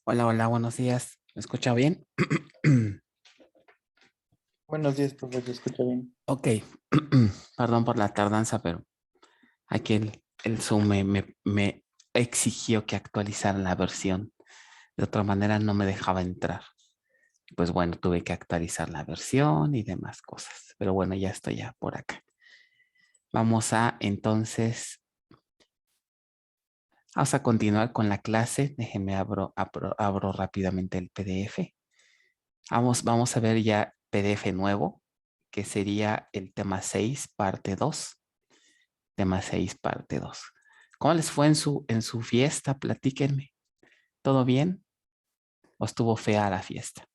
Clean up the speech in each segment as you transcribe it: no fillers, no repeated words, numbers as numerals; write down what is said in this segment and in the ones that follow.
Hola, hola, buenos días. ¿Me escucha bien? Buenos días, profe, ¿se escucha bien? Ok, perdón por la tardanza, pero aquí el Zoom me exigió que actualizara la versión. De otra manera no me dejaba entrar. Pues bueno, tuve que actualizar la versión y demás cosas. Pero bueno, ya estoy ya por acá. Vamos a continuar con la clase. Déjenme abro rápidamente el PDF. Vamos a ver ya PDF nuevo, que sería el tema 6 parte 2. Tema 6 parte 2. ¿Cómo les fue en su fiesta? Platíquenme. ¿Todo bien? ¿O estuvo fea la fiesta?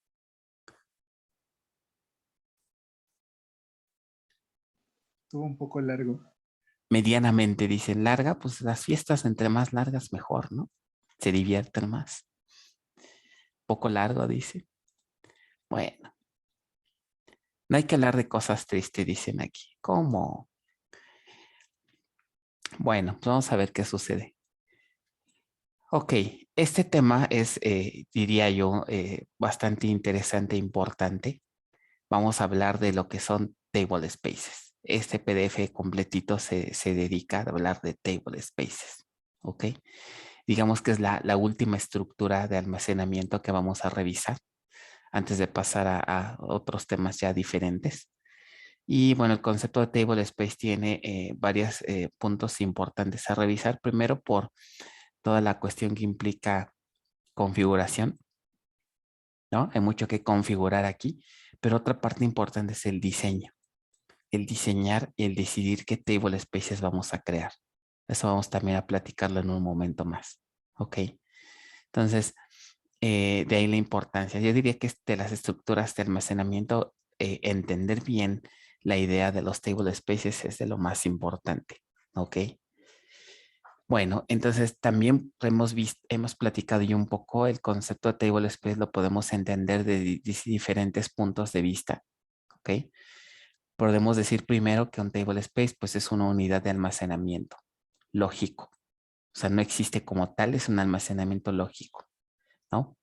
Estuvo un poco largo. Medianamente dicen larga, pues las fiestas entre más largas mejor, ¿no? Se divierten más. Poco largo, dice. Bueno, no hay que hablar de cosas tristes, dicen aquí. ¿Cómo? Bueno, pues vamos a ver qué sucede. Ok, este tema es, diría yo, bastante interesante e importante. Vamos a hablar de lo que son table spaces. Este PDF completito se dedica a hablar de table spaces. Ok, digamos que es la última estructura de almacenamiento que vamos a revisar antes de pasar a otros temas ya diferentes. Y bueno, el concepto de table space tiene varios puntos importantes a revisar. Primero, por toda la cuestión que implica configuración, ¿no? Hay mucho que configurar aquí, pero otra parte importante es el diseño, el diseñar y el decidir qué table spaces vamos a crear. Eso vamos también a platicarlo en un momento más, ¿ok? Entonces, de ahí la importancia. Yo diría que de las estructuras de almacenamiento, entender bien la idea de los table spaces es de lo más importante, ¿ok? Bueno, entonces también hemos platicado ya un poco el concepto de table space, lo podemos entender de diferentes puntos de vista, ¿ok? Podemos decir primero que un table space pues es una unidad de almacenamiento lógico, o sea, no existe como tal, es un almacenamiento lógico, ¿no?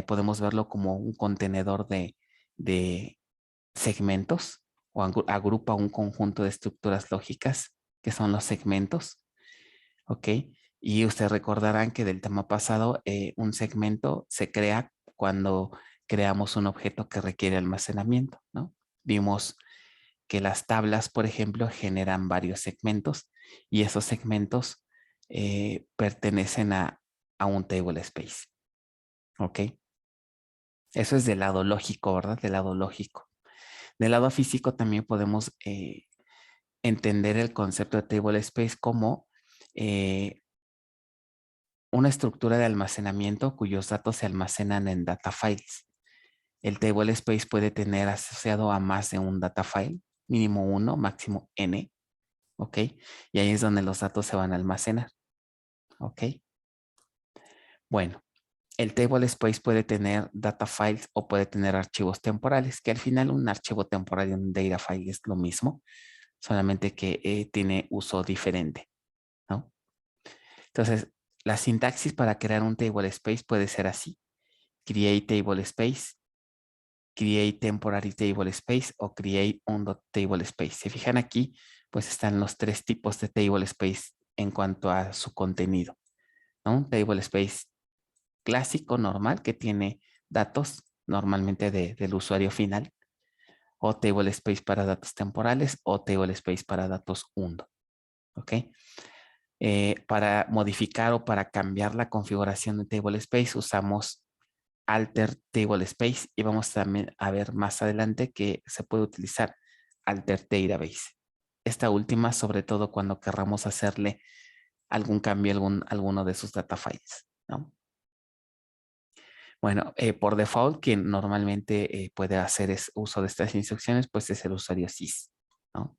Podemos verlo como un contenedor de segmentos o agrupa un conjunto de estructuras lógicas que son los segmentos. ¿Ok? Y ustedes recordarán que del tema pasado, un segmento se crea cuando creamos un objeto que requiere almacenamiento, ¿no? Vimos que las tablas, por ejemplo, generan varios segmentos y esos segmentos pertenecen a un table space, ¿ok? Eso es del lado lógico, ¿verdad? Del lado lógico. Del lado físico también podemos entender el concepto de table space como eh, una estructura de almacenamiento cuyos datos se almacenan en data files. El table space puede tener asociado a más de un data file, mínimo uno, máximo n, ¿ok? Y ahí es donde los datos se van a almacenar, ¿ok? Bueno, el table space puede tener data files o puede tener archivos temporales, que al final un archivo temporal y un data file es lo mismo, solamente que tiene uso diferente, ¿no? Entonces, la sintaxis para crear un table space puede ser así: create table space, create temporary table space o create un table space. Se fijan aquí, pues están los tres tipos de table space en cuanto a su contenido, ¿no? Un table space clásico, normal, que tiene datos normalmente del usuario final, o table space para datos temporales, o table space para datos undo, ¿ok? Para modificar o para cambiar la configuración de table space usamos alter table space y vamos también a ver más adelante que se puede utilizar alter database. Esta última, sobre todo cuando querramos hacerle algún cambio a alguno de sus data files, ¿no? Bueno, por default, quien normalmente puede hacer uso de estas instrucciones, pues es el usuario sys, ¿no?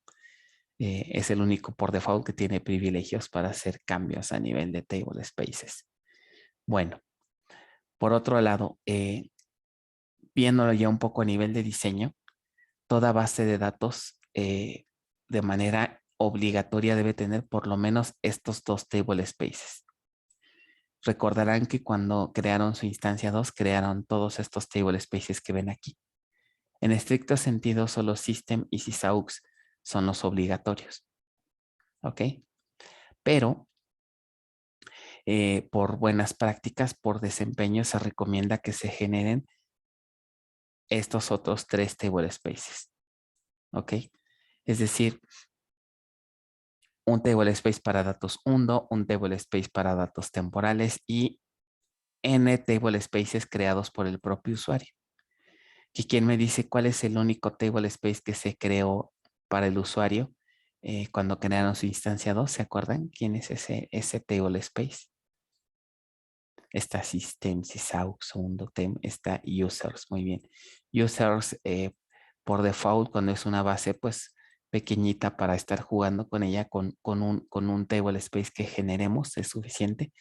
Es el único por default que tiene privilegios para hacer cambios a nivel de table spaces. Bueno, por otro lado, viéndolo ya un poco a nivel de diseño, toda base de datos de manera obligatoria debe tener por lo menos estos dos table spaces. Recordarán que cuando crearon su instancia 2, crearon todos estos table spaces que ven aquí. En estricto sentido, solo System y Sysaux son los obligatorios. ¿Ok? Pero por buenas prácticas, por desempeño, se recomienda que se generen estos otros 3 table spaces. ¿Ok? Es decir, un table space para datos undo, un table space para datos temporales y n table spaces creados por el propio usuario. ¿Y quién me dice cuál es el único table space que se creó para el usuario cuando crearon su instancia 2? ¿Se acuerdan? ¿Quién es ese table space? Está System, Sysaux, segundo tem, está Users. Muy bien. Users, por default, cuando es una base, pues pequeñita para estar jugando con ella, con un table space que generemos, es suficiente,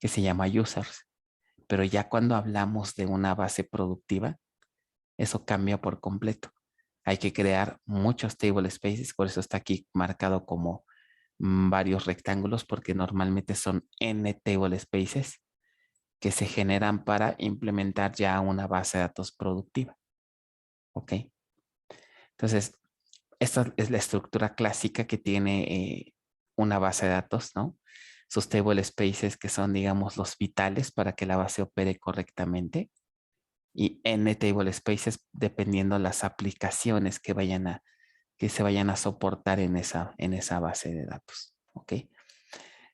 que se llama Users. Pero ya cuando hablamos de una base productiva, eso cambia por completo. Hay que crear muchos table spaces, por eso está aquí marcado como varios rectángulos, porque normalmente son n table spaces que se generan para implementar ya una base de datos productiva. ¿Ok? Entonces, esta es la estructura clásica que tiene una base de datos, ¿no? Sus table spaces que son, digamos, los vitales para que la base opere correctamente y n table spaces dependiendo las aplicaciones que se vayan a soportar en esa base de datos. ¿Ok?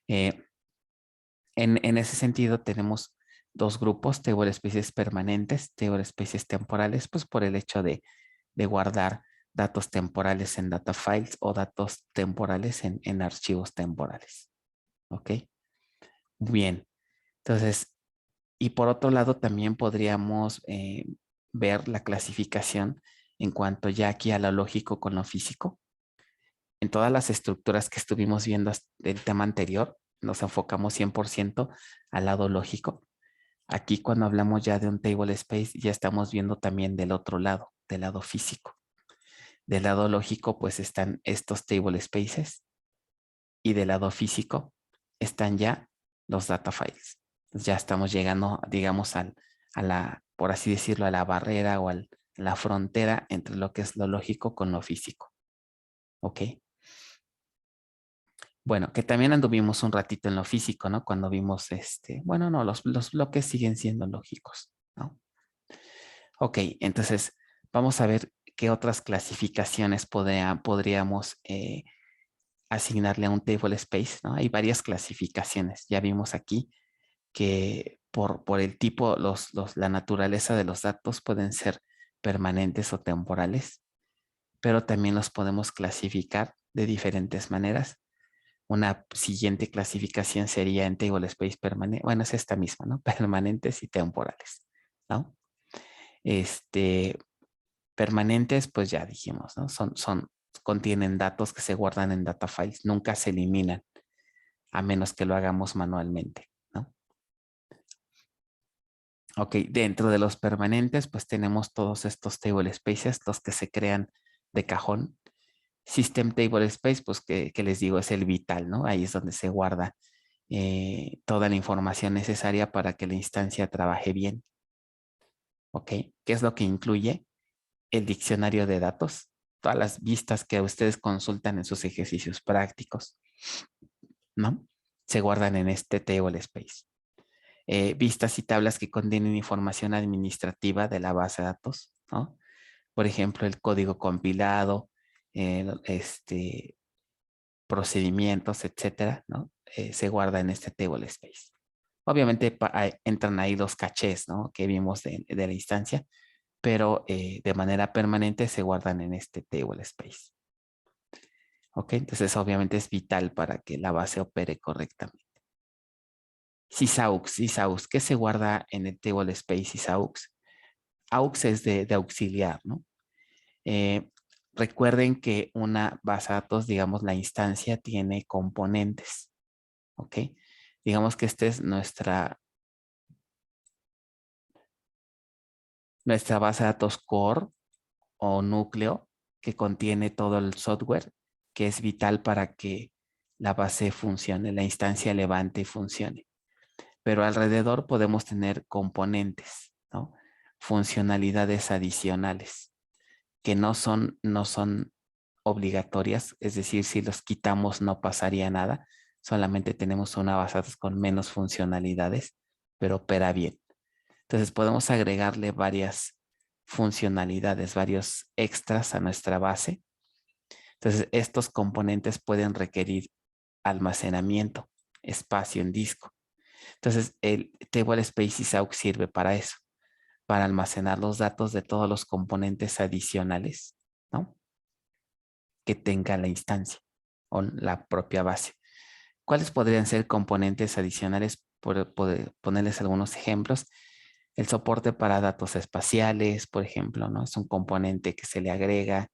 En ese sentido tenemos dos grupos, table spaces permanentes, table spaces temporales, pues por el hecho de guardar datos temporales en data files o datos temporales en archivos temporales. ¿Ok? Bien. Entonces, y por otro lado también podríamos ver la clasificación en cuanto ya aquí a lo lógico con lo físico. En todas las estructuras que estuvimos viendo del tema anterior, nos enfocamos 100% al lado lógico. Aquí cuando hablamos ya de un table space, ya estamos viendo también del otro lado, del lado físico. Del lado lógico, pues están estos table spaces y del lado físico están ya los data files. Ya estamos llegando, digamos, a la, por así decirlo, a la barrera o a la frontera entre lo que es lo lógico con lo físico. ¿Ok? Bueno, que también anduvimos un ratito en lo físico, ¿no? Cuando vimos bueno, no, los bloques siguen siendo lógicos, ¿no? Ok, entonces vamos a ver qué otras clasificaciones podríamos asignarle a un table space, ¿no? Hay varias clasificaciones. Ya vimos aquí que por el tipo, la naturaleza de los datos pueden ser permanentes o temporales, pero también los podemos clasificar de diferentes maneras. Una siguiente clasificación sería en table space permanente. Bueno, es esta misma, ¿no? Permanentes y temporales, ¿no? Permanentes, pues ya dijimos, ¿no? Contienen datos que se guardan en data files, nunca se eliminan, a menos que lo hagamos manualmente, ¿no? Ok, dentro de los permanentes, pues tenemos todos estos table spaces, los que se crean de cajón. System Table Space, pues que les digo, es el vital, ¿no? Ahí es donde se guarda toda la información necesaria para que la instancia trabaje bien. ¿Ok? ¿Qué es lo que incluye? El diccionario de datos, todas las vistas que ustedes consultan en sus ejercicios prácticos, ¿no? Se guardan en este table space. Vistas y tablas que contienen información administrativa de la base de datos, ¿no? Por ejemplo, el código compilado, procedimientos, etcétera, ¿no? Se guarda en este table space. Obviamente entran ahí los cachés, ¿no? Que vimos de la instancia, pero de manera permanente se guardan en este table space. ¿Ok? Entonces, obviamente es vital para que la base opere correctamente. Sysaux, ¿qué se guarda en el table space Sysaux? Aux es de auxiliar, ¿no? Recuerden que una base de datos, digamos, la instancia tiene componentes, ¿ok? Digamos que esta es nuestra base de datos core o núcleo que contiene todo el software que es vital para que la base funcione, la instancia levante y funcione. Pero alrededor podemos tener componentes, ¿no? Funcionalidades adicionales que no son obligatorias, es decir, si los quitamos no pasaría nada, solamente tenemos una base con menos funcionalidades, pero opera bien. Entonces podemos agregarle varias funcionalidades, varios extras a nuestra base. Entonces estos componentes pueden requerir almacenamiento, espacio en disco. Entonces el Tablespace Isaux sirve para eso, para almacenar los datos de todos los componentes adicionales, ¿no? Que tenga la instancia o la propia base. ¿Cuáles podrían ser componentes adicionales? Por ponerles algunos ejemplos. El soporte para datos espaciales, por ejemplo, ¿no? Es un componente que se le agrega.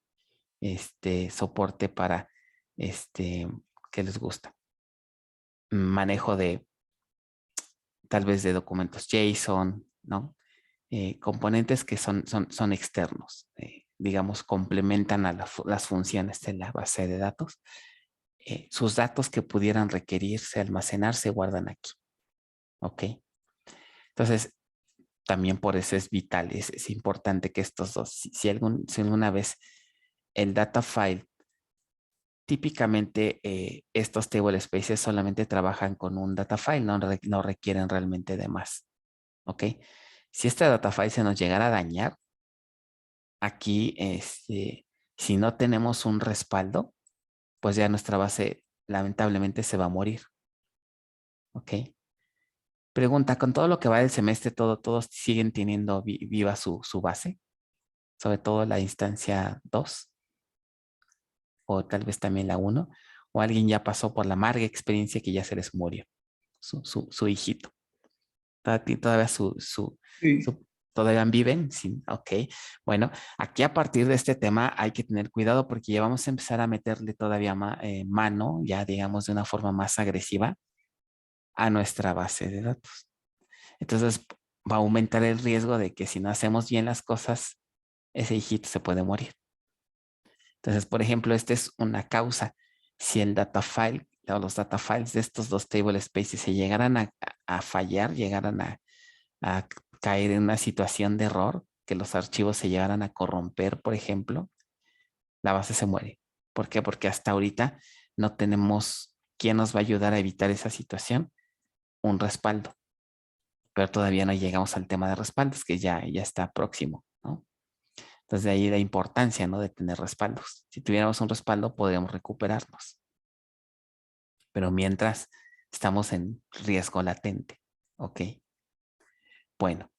Soporte para, ¿qué les gusta? Manejo de, tal vez de documentos JSON, ¿no? Componentes que son externos, digamos, complementan a las funciones de la base de datos. Sus datos que pudieran requerirse almacenar se guardan aquí. ¿Ok? Entonces, también por eso es vital, es importante que estos dos, si alguna vez el data file, típicamente estos table spaces solamente trabajan con un data file, no requieren realmente de más. ¿Ok? Si este data file se nos llegara a dañar, aquí, si no tenemos un respaldo, pues ya nuestra base lamentablemente se va a morir. ¿Ok? Pregunta, con todo lo que va del semestre, todos siguen teniendo viva su base, sobre todo la instancia 2 o tal vez también la 1, o alguien ya pasó por la amarga experiencia que ya se les murió, su hijito. Todavía Sí. todavía viven, sí, ok. Bueno, aquí a partir de este tema hay que tener cuidado porque ya vamos a empezar a meterle todavía mano, ya digamos de una forma más agresiva a nuestra base de datos. Entonces va a aumentar el riesgo de que si no hacemos bien las cosas, ese hijito se puede morir. Entonces, por ejemplo, esta es una causa. Si el data file o los data files de estos dos table spaces se llegaran a fallar, llegaran a caer en una situación de error, que los archivos se llegaran a corromper, por ejemplo, la base se muere. ¿Por qué? Porque hasta ahorita no tenemos quién nos va a ayudar a evitar esa situación, un respaldo. Pero todavía no llegamos al tema de respaldos, que ya está próximo, ¿no? Entonces de ahí la importancia, ¿no? De tener respaldos. Si tuviéramos un respaldo, podríamos recuperarnos. Pero mientras estamos en riesgo latente, ¿ok? Bueno,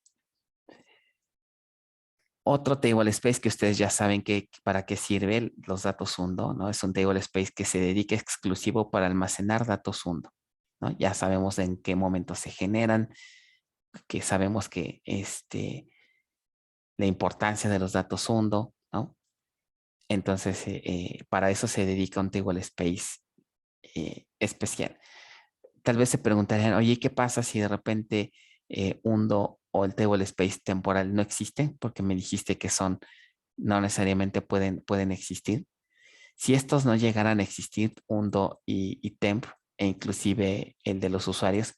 otro table space que ustedes ya saben que para qué sirve los datos hundo, ¿no? Es un table space que se dedica exclusivo para almacenar datos hundo, ¿no? Ya sabemos en qué momento se generan, que sabemos que la importancia de los datos hundo, ¿no? Entonces, para eso se dedica un table space especial. Tal vez se preguntarían, oye, ¿qué pasa si de repente hundo o el table space temporal no existe? Porque me dijiste que no necesariamente pueden existir. Si estos no llegaran a existir, hundo y temp, e inclusive el de los usuarios,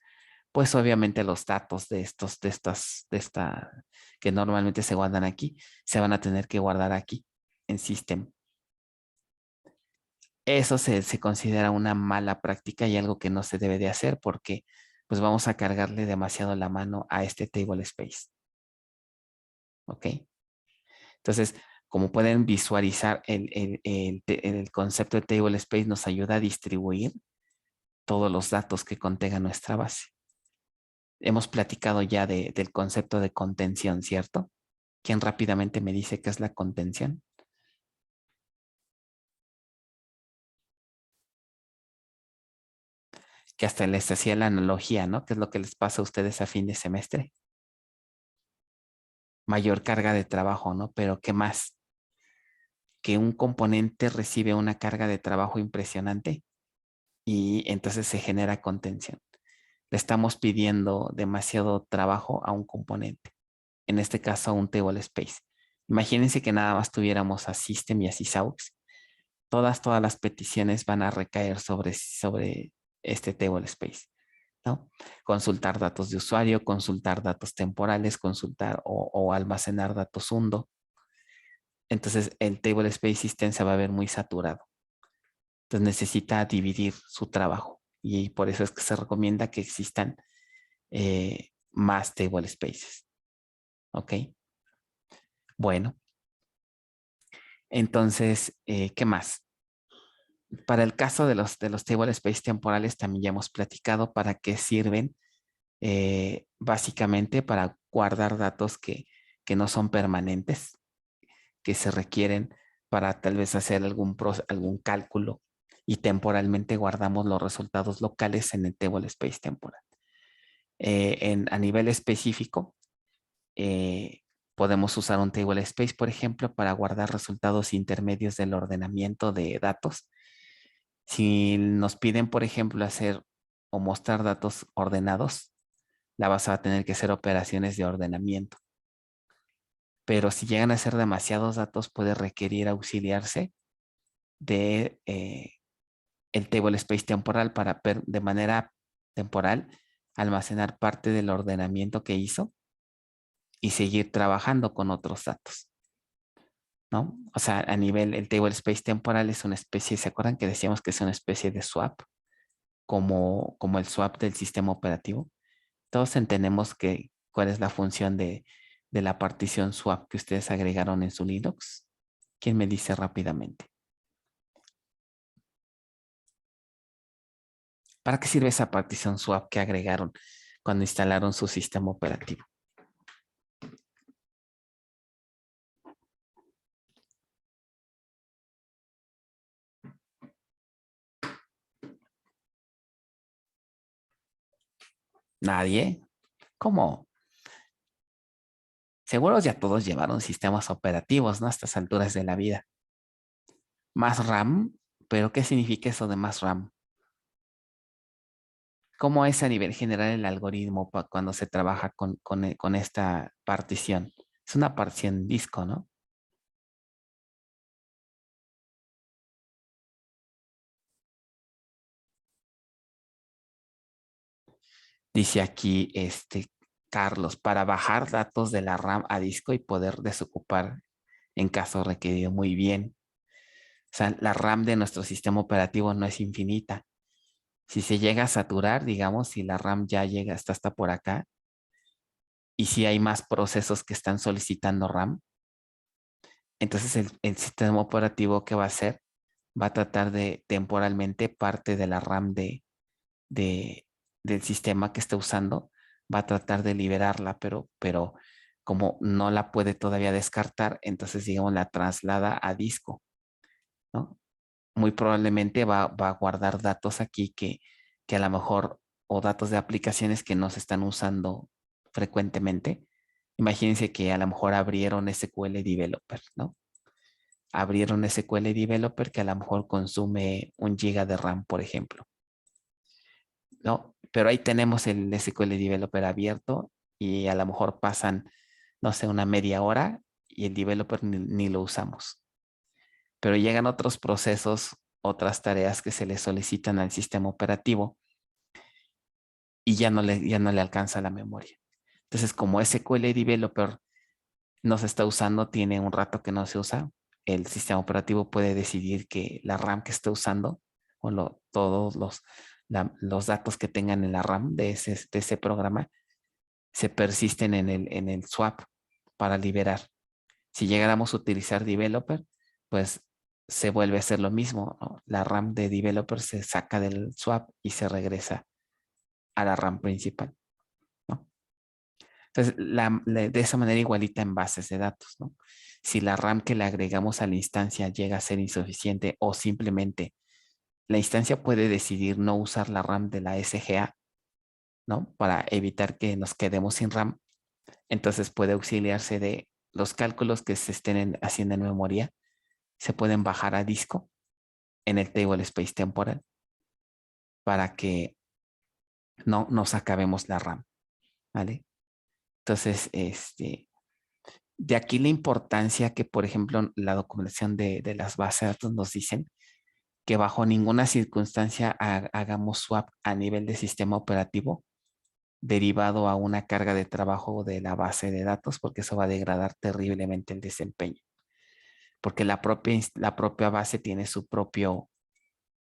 pues obviamente los datos que normalmente se guardan aquí, se van a tener que guardar aquí en system. Eso se considera una mala práctica y algo que no se debe de hacer porque pues vamos a cargarle demasiado la mano a este table space. ¿Ok? Entonces, como pueden visualizar, el concepto de table space nos ayuda a distribuir todos los datos que contenga nuestra base. Hemos platicado ya del concepto de contención, ¿cierto? ¿Quién rápidamente me dice qué es la contención? Que hasta les hacía la analogía, ¿no? ¿Qué es lo que les pasa a ustedes a fin de semestre? Mayor carga de trabajo, ¿no? Pero ¿qué más? Que un componente recibe una carga de trabajo impresionante y entonces se genera contención. Le estamos pidiendo demasiado trabajo a un componente, en este caso a un table space. Imagínense que nada más tuviéramos a System y a Sysaux, todas las peticiones van a recaer sobre este table space, ¿no? Consultar datos de usuario, consultar datos temporales, consultar o almacenar datos hundo. Entonces el table space system se va a ver muy saturado. Entonces necesita dividir su trabajo y por eso es que se recomienda que existan más table spaces. ¿Ok? Bueno, entonces, ¿qué más? Para el caso de los table space temporales también ya hemos platicado para qué sirven. Básicamente para guardar datos que no son permanentes, que se requieren para tal vez hacer algún cálculo y temporalmente guardamos los resultados locales en el table space temporal. A nivel específico, podemos usar un table space, por ejemplo, para guardar resultados intermedios del ordenamiento de datos. Si nos piden, por ejemplo, hacer o mostrar datos ordenados, la base va a tener que hacer operaciones de ordenamiento. Pero si llegan a ser demasiados datos, puede requerir auxiliarse de el table space temporal para de manera temporal almacenar parte del ordenamiento que hizo y seguir trabajando con otros datos, ¿no? O sea, a nivel, el table space temporal es una especie, ¿se acuerdan que decíamos que es una especie de swap, como el swap del sistema operativo? Todos entendemos cuál es la función de la partición swap que ustedes agregaron en su Linux. ¿Quién me dice rápidamente? ¿Para qué sirve esa partición swap que agregaron cuando instalaron su sistema operativo? ¿Nadie? ¿Cómo? Seguro ya todos llevaron sistemas operativos, ¿no? A estas alturas de la vida. Más RAM, pero ¿qué significa eso de más RAM? ¿Cómo es a nivel general el algoritmo cuando se trabaja con esta partición? Es una partición disco, ¿no? Dice aquí, Carlos, para bajar datos de la RAM a disco y poder desocupar en caso requerido. Muy bien. O sea, la RAM de nuestro sistema operativo no es infinita. Si se llega a saturar, digamos, si la RAM ya llega hasta por acá, y si hay más procesos que están solicitando RAM, entonces el sistema operativo que va a hacer va a tratar de temporalmente parte de la RAM de- del sistema que está usando, va a tratar de liberarla, pero como no la puede todavía descartar, entonces digamos la traslada a disco, ¿no? Muy probablemente va a guardar datos aquí que a lo mejor, o datos de aplicaciones que no se están usando frecuentemente. Imagínense que a lo mejor abrieron SQL Developer, ¿no? Abrieron SQL Developer que a lo mejor consume 1 GB de RAM, por ejemplo, ¿no? Pero ahí tenemos el SQL Developer abierto y a lo mejor pasan, no sé, una media hora y el developer ni lo usamos. Pero llegan otros procesos, otras tareas que se le solicitan al sistema operativo y ya no le alcanza la memoria. Entonces, como SQL Developer no se está usando, tiene un rato que no se usa, el sistema operativo puede decidir que la RAM que está usando o todos los datos que tengan en la RAM de ese programa se persisten en el swap para liberar. Si llegáramos a utilizar developer, pues se vuelve a hacer lo mismo, ¿no? La RAM de developer se saca del swap y se regresa a la RAM principal, ¿no? Entonces, de esa manera igualita en bases de datos, ¿no? Si la RAM que le agregamos a la instancia llega a ser insuficiente o simplemente la instancia puede decidir no usar la RAM de la SGA, ¿no? Para evitar que nos quedemos sin RAM, entonces puede auxiliarse de los cálculos que se estén haciendo en memoria, se pueden bajar a disco en el table space temporal para que no nos acabemos la RAM, ¿vale? Entonces, de aquí la importancia que, por ejemplo, la documentación de las bases de datos nos dicen que bajo ninguna circunstancia hagamos swap a nivel de sistema operativo derivado a una carga de trabajo de la base de datos, porque eso va a degradar terriblemente el desempeño. Porque la propia base tiene su propio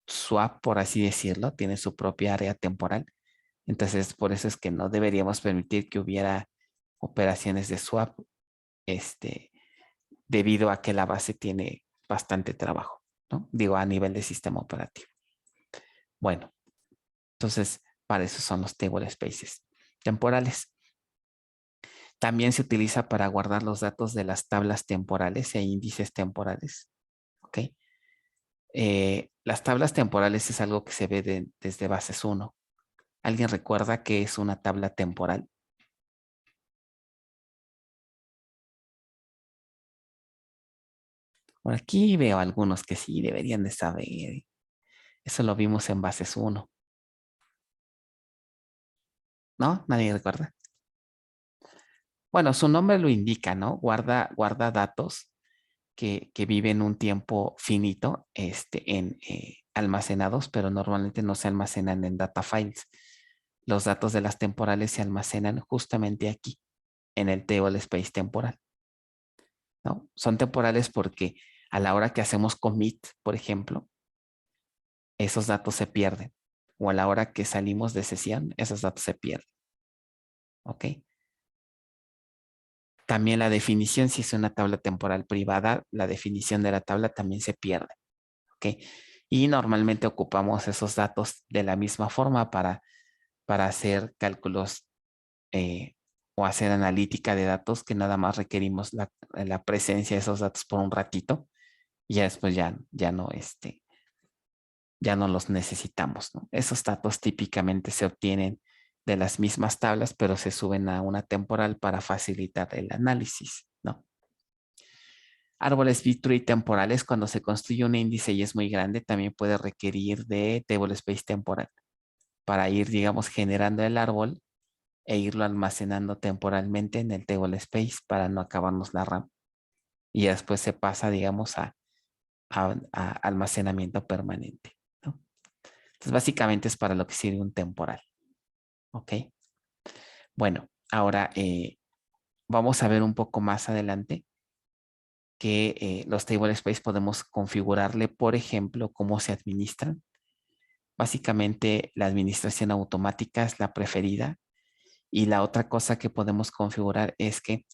swap, por así decirlo, tiene su propia área temporal. Entonces, por eso es que no deberíamos permitir que hubiera operaciones de swap, debido a que la base tiene bastante trabajo, ¿no? Digo, a nivel de sistema operativo. Bueno, entonces, para eso son los table spaces temporales. También se utiliza para guardar los datos de las tablas temporales e índices temporales. ¿Ok? Las tablas temporales es algo que se ve desde bases 1. ¿Alguien recuerda qué es una tabla temporal? Por aquí veo algunos que sí deberían de saber. Eso lo vimos en bases 1. ¿No? ¿Nadie recuerda? Bueno, su nombre lo indica, ¿no? Guarda datos que viven un tiempo finito almacenados, pero normalmente no se almacenan en data files. Los datos de las temporales se almacenan justamente aquí, en el table space temporal, ¿no? Son temporales porque a la hora que hacemos commit, por ejemplo, esos datos se pierden. O a la hora que salimos de sesión, esos datos se pierden. ¿Ok? También la definición, si es una tabla temporal privada, la definición de la tabla también se pierde. ¿Ok? Y normalmente ocupamos esos datos de la misma forma para hacer cálculos o hacer analítica de datos que nada más requerimos la presencia de esos datos por un ratito y ya después ya no los necesitamos, ¿no? Esos datos típicamente se obtienen de las mismas tablas, pero se suben a una temporal para facilitar el análisis, ¿no? Árboles B-tree temporales, cuando se construye un índice y es muy grande, también puede requerir de table space temporal para ir, digamos, generando el árbol e irlo almacenando temporalmente en el table space para no acabarnos la RAM. Y después se pasa, digamos, a almacenamiento permanente, ¿no? Entonces, básicamente es para lo que sirve un temporal. ¿Ok? Bueno, ahora vamos a ver un poco más adelante que los table space podemos configurarle, por ejemplo, cómo se administran. Básicamente, la administración automática es la preferida. Y la otra cosa que podemos configurar es que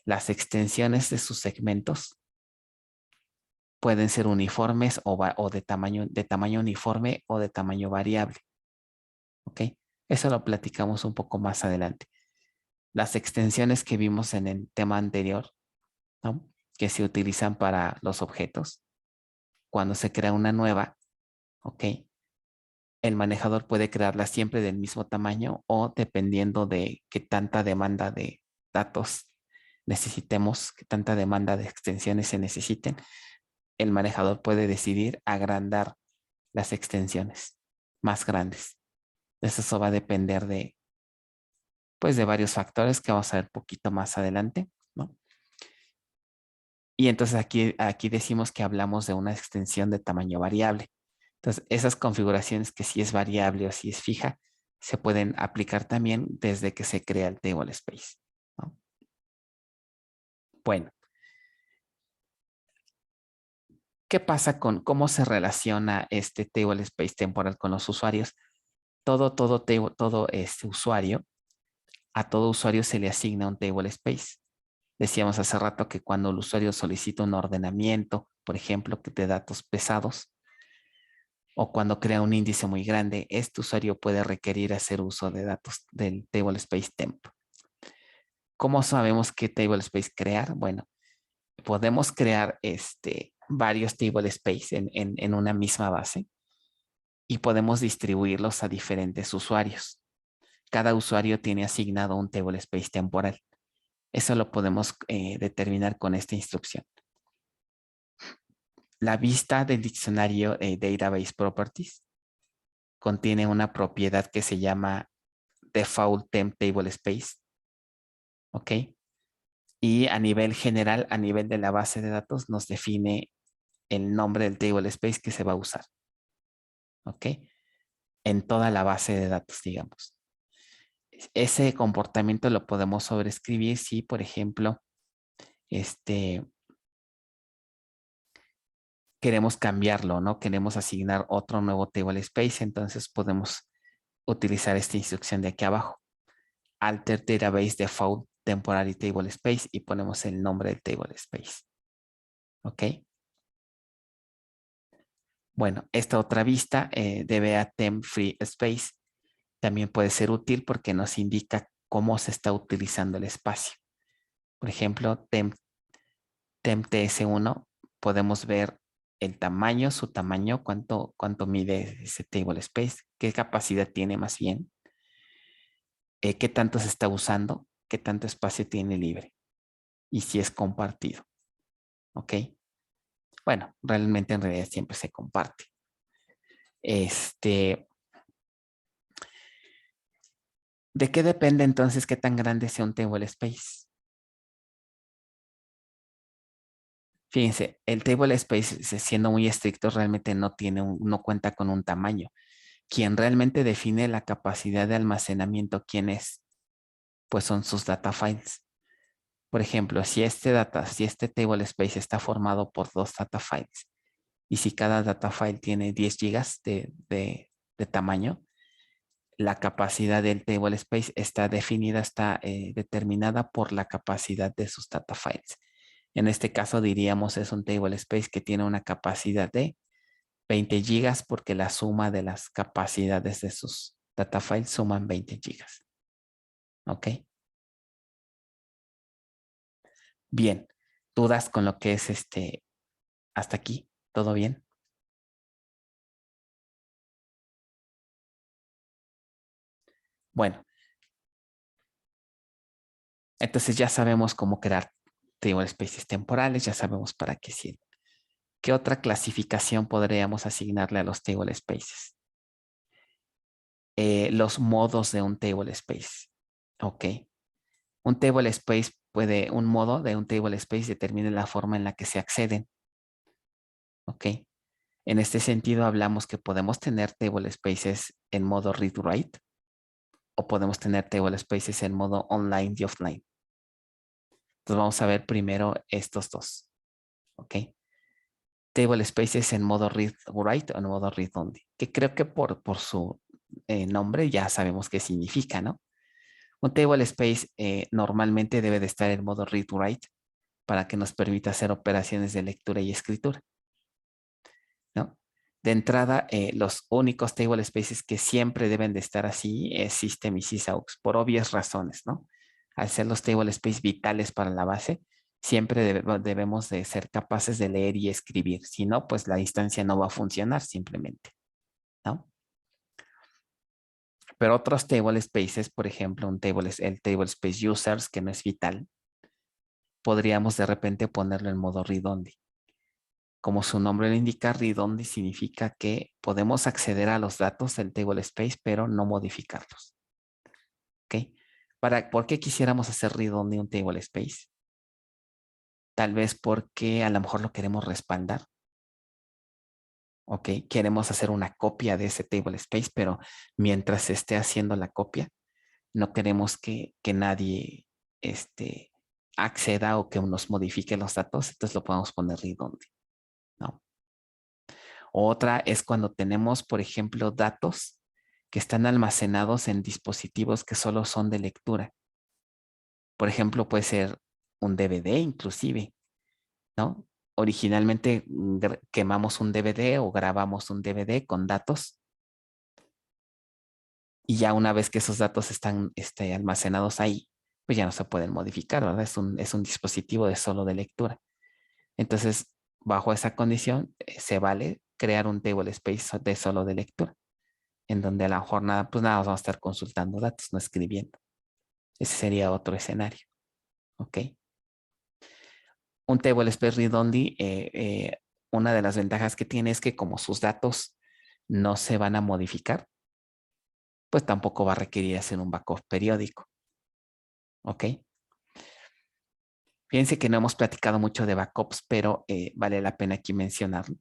las extensiones de sus segmentos pueden ser uniformes o de tamaño uniforme o de tamaño variable. ¿Ok? Eso lo platicamos un poco más adelante. Las extensiones que vimos en el tema anterior, ¿no? Que se utilizan para los objetos. Cuando se crea una nueva, ¿ok? El manejador puede crearla siempre del mismo tamaño o dependiendo de qué tanta demanda de datos necesitemos, qué tanta demanda de extensiones se necesiten, el manejador puede decidir agrandar las extensiones más grandes. Eso va a depender pues, de varios factores que vamos a ver un poquito más adelante, ¿no? Y entonces aquí decimos que hablamos de una extensión de tamaño variable. Entonces, esas configuraciones que si es variable o si es fija, se pueden aplicar también desde que se crea el table space, ¿no? Bueno, ¿qué pasa con cómo se relaciona este table space temporal con los usuarios? Todo este usuario, a todo usuario se le asigna un table space. Decíamos hace rato que cuando el usuario solicita un ordenamiento, por ejemplo, de datos pesados, o cuando crea un índice muy grande, este usuario puede requerir hacer uso de datos del table space temp. ¿Cómo sabemos qué table space crear? Bueno, podemos crear varios table space en una misma base y podemos distribuirlos a diferentes usuarios. Cada usuario tiene asignado un table space temporal. Eso lo podemos determinar con esta instrucción. La vista del diccionario Database Properties contiene una propiedad que se llama Default Temp Table Space. ¿Ok? Y a nivel general, a nivel de la base de datos, nos define el nombre del table space que se va a usar. ¿Ok? En toda la base de datos, digamos. Ese comportamiento lo podemos sobreescribir si, por ejemplo, queremos cambiarlo, ¿no? Queremos asignar otro nuevo table space, entonces podemos utilizar esta instrucción de aquí abajo. Alter database default temporary table space y ponemos el nombre del table space. ¿Ok? Bueno, esta otra vista DBA temp free space también puede ser útil porque nos indica cómo se está utilizando el espacio. Por ejemplo, temp ts1 podemos ver el tamaño, su tamaño, cuánto mide ese table space, qué capacidad tiene más bien, qué tanto se está usando, qué tanto espacio tiene libre y si es compartido. ¿Ok? Bueno, realmente en realidad siempre se comparte. ¿De qué depende entonces qué tan grande sea un table space? Fíjense, el table space, siendo muy estricto, realmente no cuenta con un tamaño. Quien realmente define la capacidad de almacenamiento, ¿quién es? Pues son sus data files. Por ejemplo, si este table space está formado por 2 data files y si cada data file tiene 10 gigas de tamaño, la capacidad del table space está determinada por la capacidad de sus data files. En este caso diríamos es un table space que tiene una capacidad de 20 gigas porque la suma de las capacidades de sus data files suman 20 gigas. ¿Ok? Bien. ¿Dudas con lo que es hasta aquí? ¿Todo bien? Bueno, entonces ya sabemos cómo crear table spaces temporales, ya sabemos para qué sirven. ¿Qué otra clasificación podríamos asignarle a los table spaces? Los modos de un table space. Ok. Un modo de un table space determina la forma en la que se acceden. Ok. En este sentido hablamos que podemos tener table spaces en modo read-write o podemos tener table spaces en modo online y offline. Entonces vamos a ver primero estos dos. Ok. Table spaces en modo read-write o en modo read-only, que creo que por su nombre ya sabemos qué significa, ¿no? Un table space normalmente debe de estar en modo read-write para que nos permita hacer operaciones de lectura y escritura, ¿no? De entrada, los únicos table spaces que siempre deben de estar así es System y Sysaux, por obvias razones, ¿no? Al ser los table spaces vitales para la base, siempre debemos de ser capaces de leer y escribir. Si no, pues la instancia no va a funcionar simplemente, ¿no? Pero otros table spaces, por ejemplo, el table space users, que no es vital, podríamos de repente ponerlo en modo read-only. Como su nombre lo indica, read-only significa que podemos acceder a los datos del table space, pero no modificarlos. ¿Ok? ¿Por qué quisiéramos hacer read-only un table space? Tal vez porque a lo mejor lo queremos respaldar. ¿Ok? Queremos hacer una copia de ese table space, pero mientras se esté haciendo la copia, no queremos que nadie acceda o que nos modifique los datos, entonces lo podemos poner read-only, ¿no? Otra es cuando tenemos, por ejemplo, datos que están almacenados en dispositivos que solo son de lectura. Por ejemplo, puede ser un DVD inclusive, ¿no? Originalmente quemamos un DVD o grabamos un DVD con datos y ya una vez que esos datos están almacenados ahí, pues ya no se pueden modificar, ¿verdad? Es un dispositivo de solo de lectura. Entonces, bajo esa condición, se vale crear un table space de solo de lectura, en donde a la jornada, pues nada, vamos a estar consultando datos, no escribiendo. Ese sería otro escenario, ¿ok? Un table space read-only, una de las ventajas que tiene es que como sus datos no se van a modificar, pues tampoco va a requerir hacer un backup periódico, ¿ok? Fíjense que no hemos platicado mucho de backups, pero vale la pena aquí mencionarlo.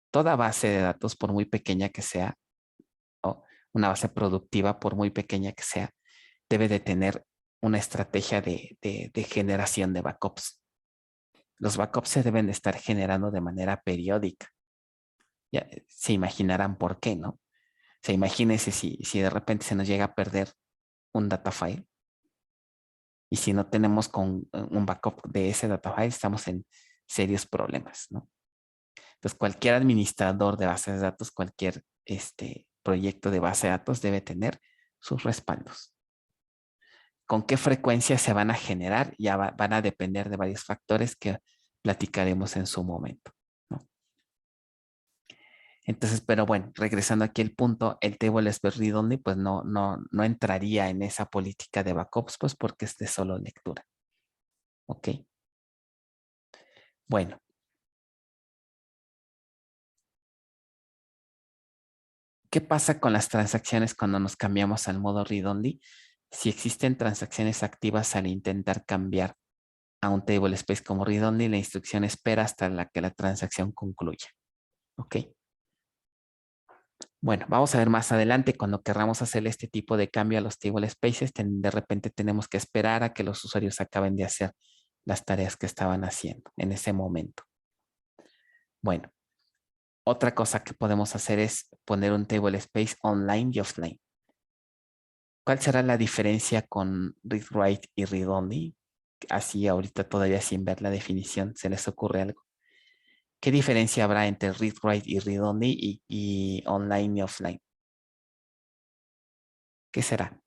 Toda base de datos, por muy pequeña que sea, o una base productiva, por muy pequeña que sea, debe de tener una estrategia de generación de backups. Los backups se deben de estar generando de manera periódica. Ya se imaginarán por qué, ¿no? O sea, imagínense si de repente se nos llega a perder un data file y si no tenemos con un backup de ese data file, estamos en serios problemas, ¿no? Entonces, cualquier administrador de bases de datos, cualquier proyecto de base de datos debe tener sus respaldos. ¿Con qué frecuencia se van a generar? Ya van a depender de varios factores que platicaremos en su momento, ¿no? Entonces, pero bueno, regresando aquí al punto, el table space read only pues no entraría en esa política de backups, pues porque es de solo lectura. ¿Ok? Bueno. ¿Qué pasa con las transacciones cuando nos cambiamos al modo read only? Si existen transacciones activas al intentar cambiar a un table space como read only, la instrucción espera hasta que la transacción concluya. ¿Ok? Bueno, vamos a ver más adelante cuando querramos hacer este tipo de cambio a los table spaces, de repente tenemos que esperar a que los usuarios acaben de hacer las tareas que estaban haciendo en ese momento. Bueno, otra cosa que podemos hacer es poner un table space online y offline. ¿Cuál será la diferencia con read write y read only? Así ahorita todavía sin ver la definición, ¿se les ocurre algo? ¿Qué diferencia habrá entre read write y read only y online y offline? ¿Qué será?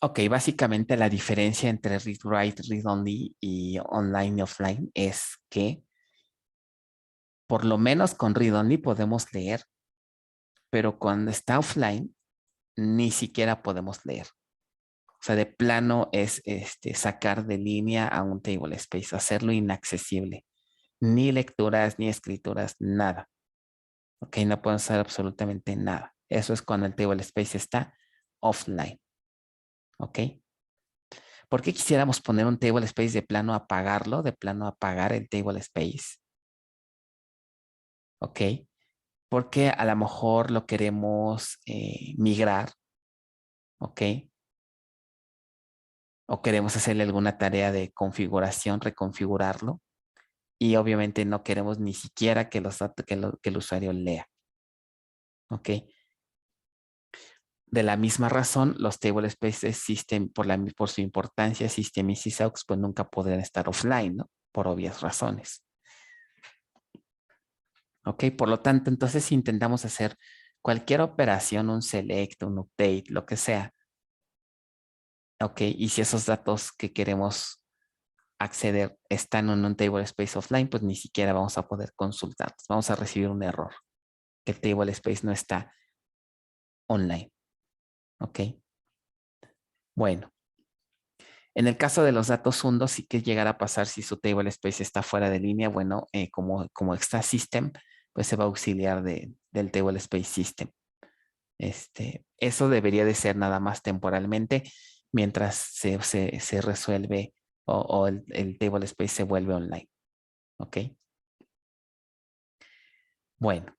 Ok, básicamente la diferencia entre read write, read only y online y offline es que por lo menos con read only podemos leer, pero cuando está offline ni siquiera podemos leer. O sea, de plano es sacar de línea a un table space, hacerlo inaccesible. Ni lecturas, ni escrituras, nada. Ok, no podemos hacer absolutamente nada. Eso es cuando el table space está offline. Ok. ¿Por qué quisiéramos poner un table space de plano apagarlo, de plano apagar el table space? Ok. Porque a lo mejor lo queremos migrar. Ok. O queremos hacerle alguna tarea de configuración, reconfigurarlo. Y obviamente no queremos ni siquiera que los datos que el usuario lea. ¿Ok? De la misma razón, los table spaces por su importancia, System y sysaux, pues nunca podrían estar offline, ¿no? Por obvias razones. ¿Ok? Por lo tanto, entonces si intentamos hacer cualquier operación, un select, un update, lo que sea, ¿ok? Y si esos datos que queremos acceder están en un table space offline, pues ni siquiera vamos a poder consultarlos. Vamos a recibir un error, que el table space no está online. ¿Ok? Bueno, en el caso de los datos hundos, sí que llegará a pasar si su table space está fuera de línea. Bueno, como está system, pues se va a auxiliar del table space system. Eso debería de ser nada más temporalmente mientras se resuelve o el table space se vuelve online. ¿Ok? Bueno,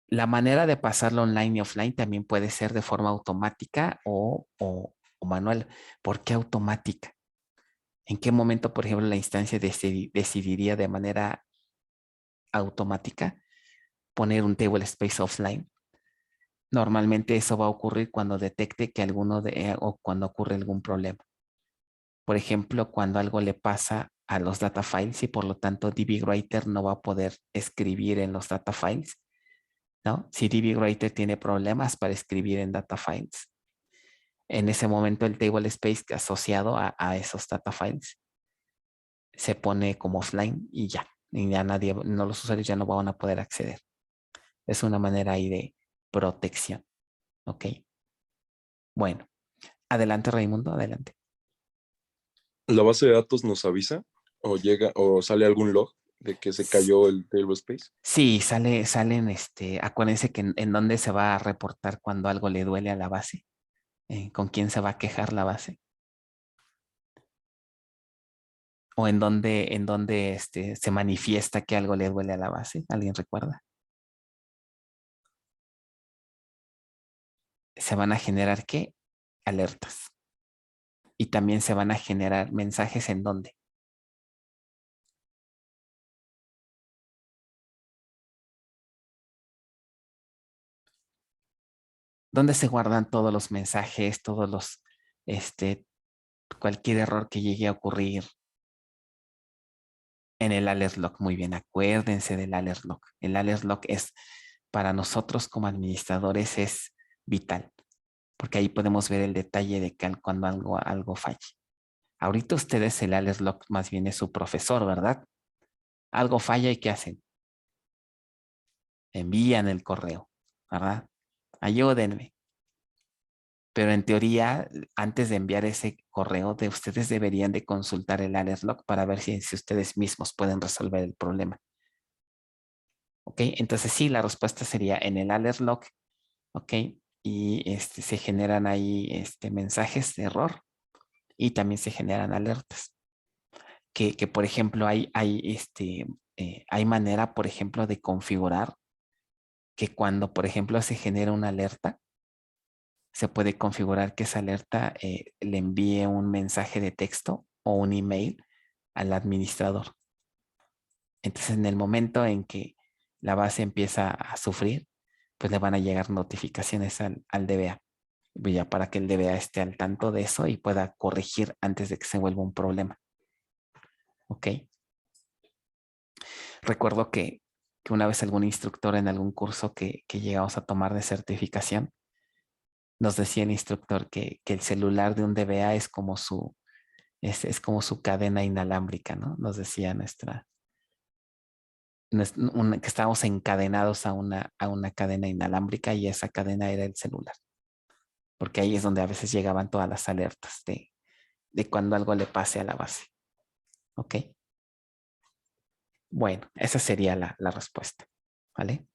la manera de pasarlo online y offline también puede ser de forma automática o manual. ¿Por qué automática? ¿En qué momento, por ejemplo, la instancia decidiría de manera automática poner un table space offline? Normalmente eso va a ocurrir cuando detecte que o cuando ocurre algún problema. Por ejemplo, cuando algo le pasa a los data files y por lo tanto dbWriter no va a poder escribir en los data files, ¿no? Si dbWriter tiene problemas para escribir en data files, en ese momento el table space asociado a esos data files se pone como offline y ya nadie, los usuarios ya no van a poder acceder. Es una manera ahí de protección. ¿Ok? Bueno, adelante Raimundo, adelante. ¿La base de datos nos avisa o llega o sale algún log de que se cayó el tablespace. Sí, salen, acuérdense que en dónde se va a reportar cuando algo le duele a la base, con quién se va a quejar la base, o en dónde se manifiesta que algo le duele a la base. ¿Alguien recuerda? Se van a generar, ¿qué? Alertas. Y también se van a generar mensajes en dónde. ¿Dónde se guardan todos los mensajes, cualquier error que llegue a ocurrir? En el alert log? Muy bien, acuérdense del alert log. El alert log es, para nosotros como administradores, es vital, porque ahí podemos ver el detalle de cuando algo falle. Ahorita ustedes, el alert log más bien es su profesor, ¿verdad? Algo falla y ¿qué hacen? Envían el correo, ¿verdad? Ayúdenme. Pero en teoría, antes de enviar ese correo, ustedes deberían de consultar el alert log para ver si ustedes mismos pueden resolver el problema. ¿Ok? Entonces sí, la respuesta sería en el alert log, ¿ok? Y se generan ahí mensajes de error y también se generan alertas. Que por ejemplo, hay manera, por ejemplo, de configurar que cuando, por ejemplo, se genera una alerta, se puede configurar que esa alerta le envíe un mensaje de texto o un email al administrador. Entonces, en el momento en que la base empieza a sufrir, pues le van a llegar notificaciones al DBA, ya para que el DBA esté al tanto de eso y pueda corregir antes de que se vuelva un problema. ¿Ok? Recuerdo que una vez algún instructor en algún curso que llegamos a tomar de certificación, nos decía el instructor que el celular de un DBA es como es como su cadena inalámbrica, ¿no? Nos decía que estábamos encadenados a una cadena inalámbrica y esa cadena era el celular. Porque ahí es donde a veces llegaban todas las alertas de cuando algo le pase a la base. ¿Ok? Bueno, esa sería la respuesta. ¿Vale?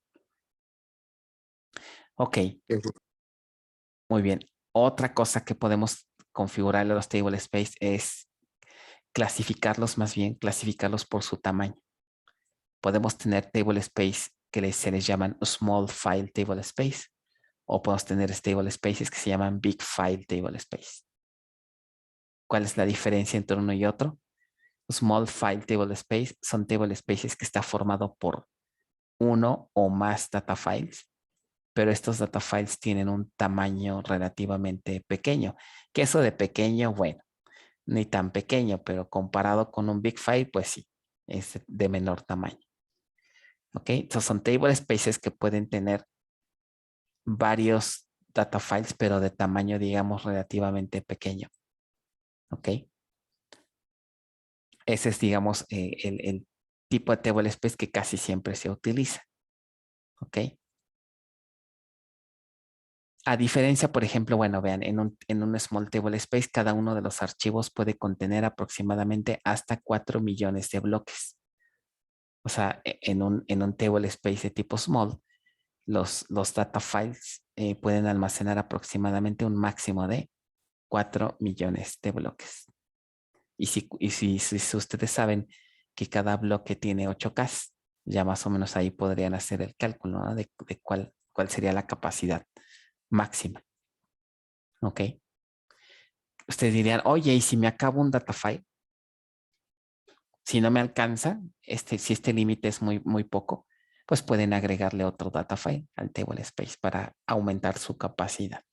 Ok, muy bien. Otra cosa que podemos configurar a los table space es clasificarlos, más bien clasificarlos por su tamaño. Podemos tener table space que se les llaman small file table space, o podemos tener table spaces que se llaman big file table space. ¿Cuál es la diferencia entre uno y otro? Small file table space son table spaces que está formado por uno o más data files, pero estos data files tienen un tamaño relativamente pequeño. Que eso de pequeño, bueno, ni tan pequeño, pero comparado con un big file, pues sí, es de menor tamaño. ¿Ok? Entonces son table spaces que pueden tener varios data files, pero de tamaño, digamos, relativamente pequeño. ¿Ok? Ese es, digamos, el tipo de table space que casi siempre se utiliza. ¿Ok? A diferencia, por ejemplo, bueno, vean, en un small table space, cada uno de los archivos puede contener aproximadamente hasta 4 millones de bloques. O sea, en un table space de tipo small, los data files pueden almacenar aproximadamente un máximo de 4 millones de bloques. Y si ustedes saben que cada bloque tiene 8K, ya más o menos ahí podrían hacer el cálculo, ¿no? de cuál sería la capacidad máxima. ¿Ok? Ustedes dirían, oye, ¿y si me acabo un data file? Si no me alcanza, si este límite es muy, muy poco, pues pueden agregarle otro data file al table space para aumentar su capacidad.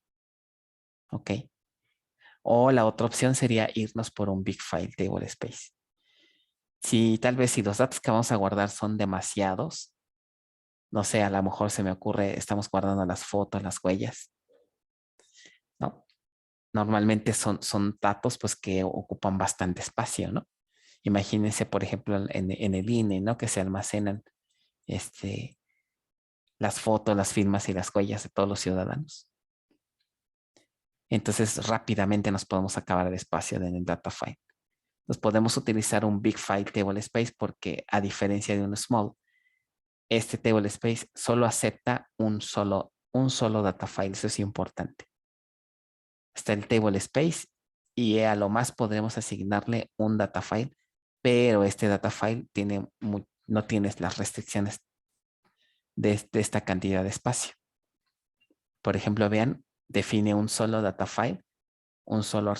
¿Ok? O la otra opción sería irnos por un big file table space. Si tal vez si los datos que vamos a guardar son demasiados, no sé, a lo mejor se me ocurre, estamos guardando las fotos, las huellas, ¿no? Normalmente son datos pues que ocupan bastante espacio, ¿no? Imagínense, por ejemplo, en el INE, ¿no? Que se almacenan las fotos, las firmas y las huellas de todos los ciudadanos. Entonces, rápidamente nos podemos acabar el espacio en el data file. Nos podemos utilizar un big file table space porque a diferencia de un small, este table space solo acepta un solo data file. Eso es importante. Está el table space y a lo más podremos asignarle un data file, pero este data file no tiene las restricciones de esta cantidad de espacio. Por ejemplo, vean, define un solo data file, un solo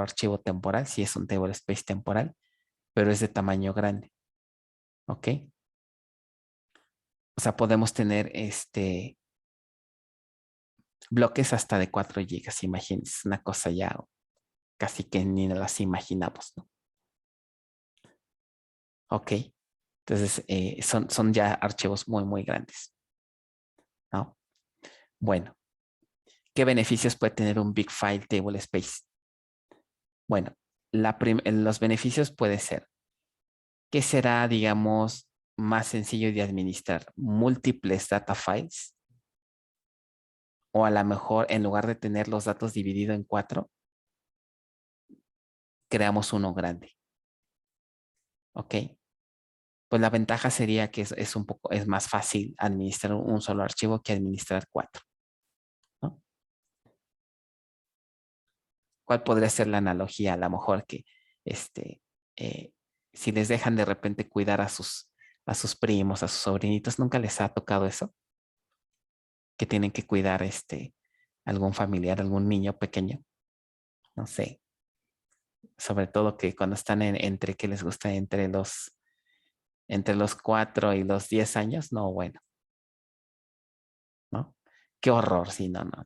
archivo temporal, si es un table space temporal, pero es de tamaño grande. ¿Ok? O sea, podemos tener bloques hasta de 4 gigas, imagínense, una cosa ya casi que ni nos las imaginamos, ¿no? Ok, entonces son ya archivos muy, muy grandes, ¿no? Bueno, ¿qué beneficios puede tener un Big File Table Space? Bueno, los beneficios puede ser que será, digamos, más sencillo de administrar múltiples data files, o a lo mejor en lugar de tener los datos divididos en 4, creamos uno grande. ¿Ok? Pues la ventaja sería que es más fácil administrar un solo archivo que administrar 4, ¿no? ¿Cuál podría ser la analogía? A lo mejor que eh, si les dejan de repente cuidar a sus primos, a sus sobrinitos, ¿nunca les ha tocado eso? Que tienen que cuidar algún familiar, algún niño pequeño. No sé. Sobre todo que cuando están entre, ¿qué les gusta? Entre los 4 y los 10 años. No, bueno, ¿no? Qué horror, sí, no, no.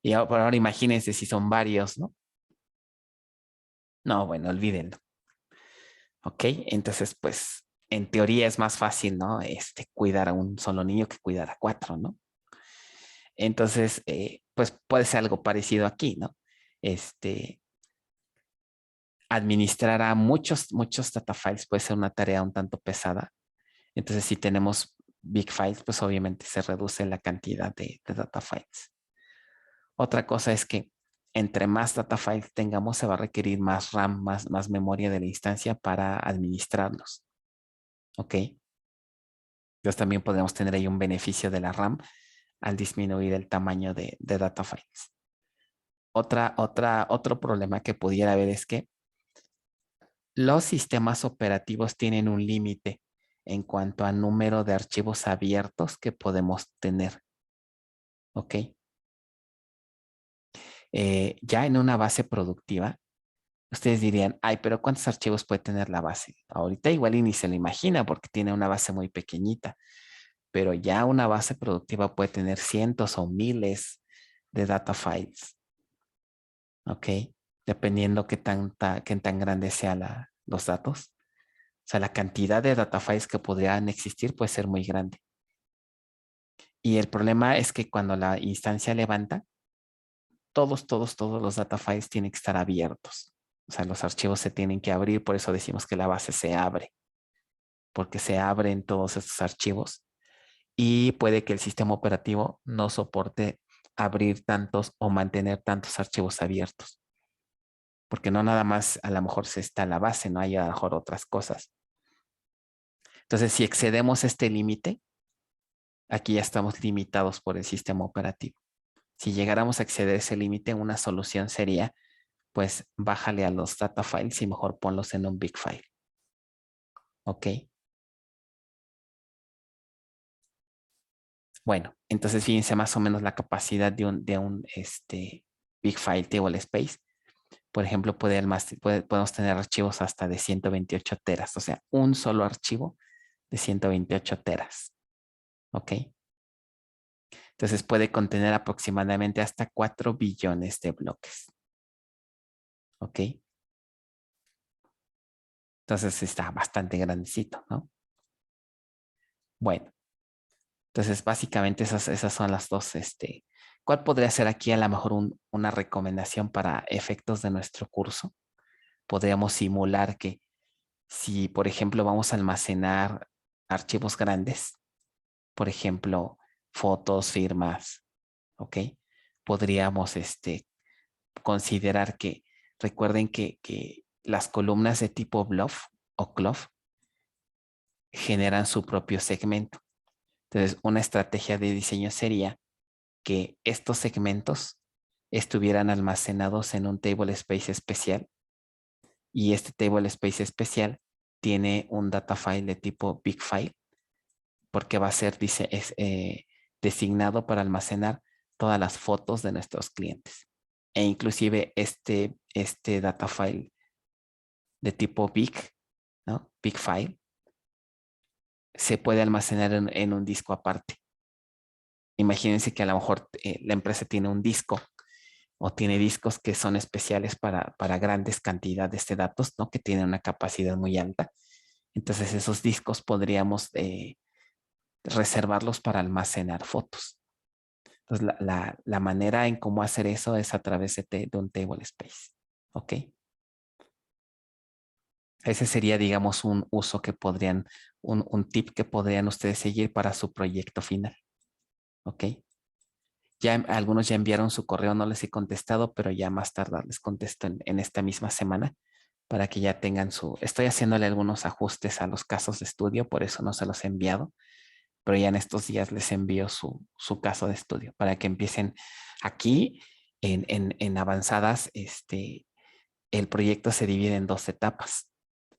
Y ahora imagínense si son varios, ¿no? No, bueno, olvídenlo. ¿Ok? Entonces, pues, en teoría es más fácil, ¿no? Cuidar a un solo niño que cuidar a 4, ¿no? Entonces, pues puede ser algo parecido aquí, ¿no? Administrar a muchos data files puede ser una tarea un tanto pesada. Entonces, si tenemos big files, pues obviamente se reduce la cantidad de data files. Otra cosa es que entre más data files tengamos, se va a requerir más RAM, más memoria de la instancia para administrarlos. ¿Ok? Entonces también podemos tener ahí un beneficio de la RAM al disminuir el tamaño de data files. Otro problema que pudiera haber es que los sistemas operativos tienen un límite en cuanto al número de archivos abiertos que podemos tener. ¿Ok? Ya en una base productiva, ustedes dirían, ay, pero ¿cuántos archivos puede tener la base? Ahorita igual y ni se lo imagina porque tiene una base muy pequeñita, pero ya una base productiva puede tener cientos o miles de data files. ¿Ok? Dependiendo qué tan grande sean los datos. O sea, la cantidad de data files que podrían existir puede ser muy grande. Y el problema es que cuando la instancia levanta, todos los data files tienen que estar abiertos. O sea, los archivos se tienen que abrir, por eso decimos que la base se abre, porque se abren todos estos archivos y puede que el sistema operativo no soporte abrir tantos o mantener tantos archivos abiertos, porque no nada más a lo mejor se está la base, no hay a lo mejor otras cosas. Entonces, si excedemos este límite, aquí ya estamos limitados por el sistema operativo. Si llegáramos a exceder ese límite, una solución sería, pues, bájale a los data files y mejor ponlos en un big file. ¿Ok? Bueno, entonces fíjense más o menos la capacidad de un big file table space. Por ejemplo, podemos tener archivos hasta de 128 teras, o sea, un solo archivo de 128 teras. ¿Ok? Entonces puede contener aproximadamente hasta 4 billones de bloques. ¿Ok? Entonces está bastante grandecito, ¿no? Bueno, entonces básicamente esas son las dos. ¿Cuál podría ser aquí a lo mejor una recomendación para efectos de nuestro curso? Podríamos simular que si, por ejemplo, vamos a almacenar archivos grandes, por ejemplo, fotos, firmas, ¿ok? Podríamos considerar que, recuerden que las columnas de tipo BLOF o CLOF generan su propio segmento. Entonces, una estrategia de diseño sería que estos segmentos estuvieran almacenados en un table space especial, y este table space especial tiene un data file de tipo big file, porque va a ser designado para almacenar todas las fotos de nuestros clientes. E inclusive este data file de tipo big, ¿no? Big file, se puede almacenar en un disco aparte. Imagínense que a lo mejor la empresa tiene un disco o tiene discos que son especiales para grandes cantidades de datos, ¿no? Que tienen una capacidad muy alta. Entonces esos discos podríamos reservarlos para almacenar fotos. Entonces la manera en cómo hacer eso es a través de un table space. ¿Ok? Ese sería, digamos, un uso que podrían, un tip que podrían ustedes seguir para su proyecto final. ¿Ok? Ya algunos ya enviaron su correo, no les he contestado, pero ya más tarde les contesto en esta misma semana para que ya tengan su... Estoy haciéndole algunos ajustes a los casos de estudio, por eso no se los he enviado, pero ya en estos días les envío su caso de estudio para que empiecen aquí en avanzadas. El proyecto se divide en dos etapas.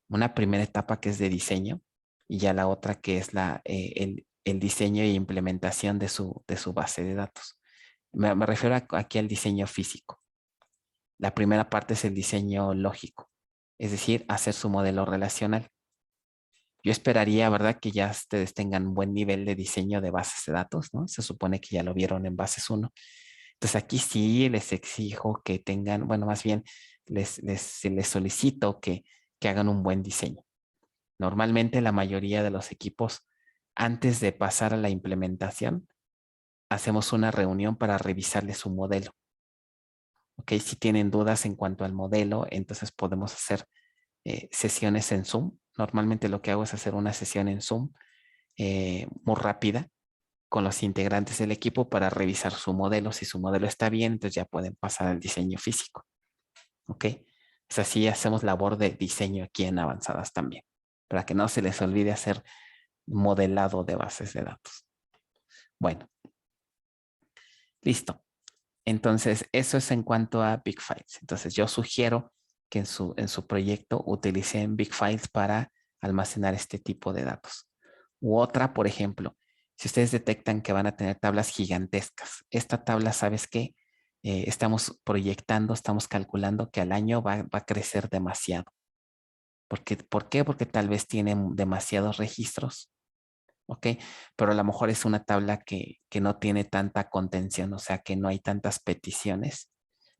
Una primera etapa que es de diseño y ya la otra que es el diseño e implementación de su base de datos. Me refiero aquí al diseño físico. La primera parte es el diseño lógico, es decir, hacer su modelo relacional. Yo esperaría, ¿verdad?, que ya ustedes tengan un buen nivel de diseño de bases de datos, ¿no? Se supone que ya lo vieron en bases 1. Entonces aquí sí les exijo que tengan, bueno, más bien les solicito que hagan un buen diseño. Normalmente la mayoría de los equipos, antes de pasar a la implementación, hacemos una reunión para revisarles su modelo. ¿Ok? Si tienen dudas en cuanto al modelo, entonces podemos hacer sesiones en Zoom. Normalmente lo que hago es hacer una sesión en Zoom muy rápida con los integrantes del equipo para revisar su modelo. Si su modelo está bien, entonces ya pueden pasar al diseño físico. ¿Ok? Es así, hacemos labor de diseño aquí en Avanzadas también, para que no se les olvide hacer modelado de bases de datos. Bueno, listo. Entonces, eso es en cuanto a Big Files. Entonces, yo sugiero que en su proyecto utilicen Big Files para almacenar este tipo de datos. U otra, por ejemplo, si ustedes detectan que van a tener tablas gigantescas, esta tabla, ¿sabes qué? Estamos proyectando, estamos calculando que al año va a crecer demasiado. ¿Por qué? Porque tal vez tienen demasiados registros. ¿Ok? Pero a lo mejor es una tabla que no tiene tanta contención, o sea, que no hay tantas peticiones,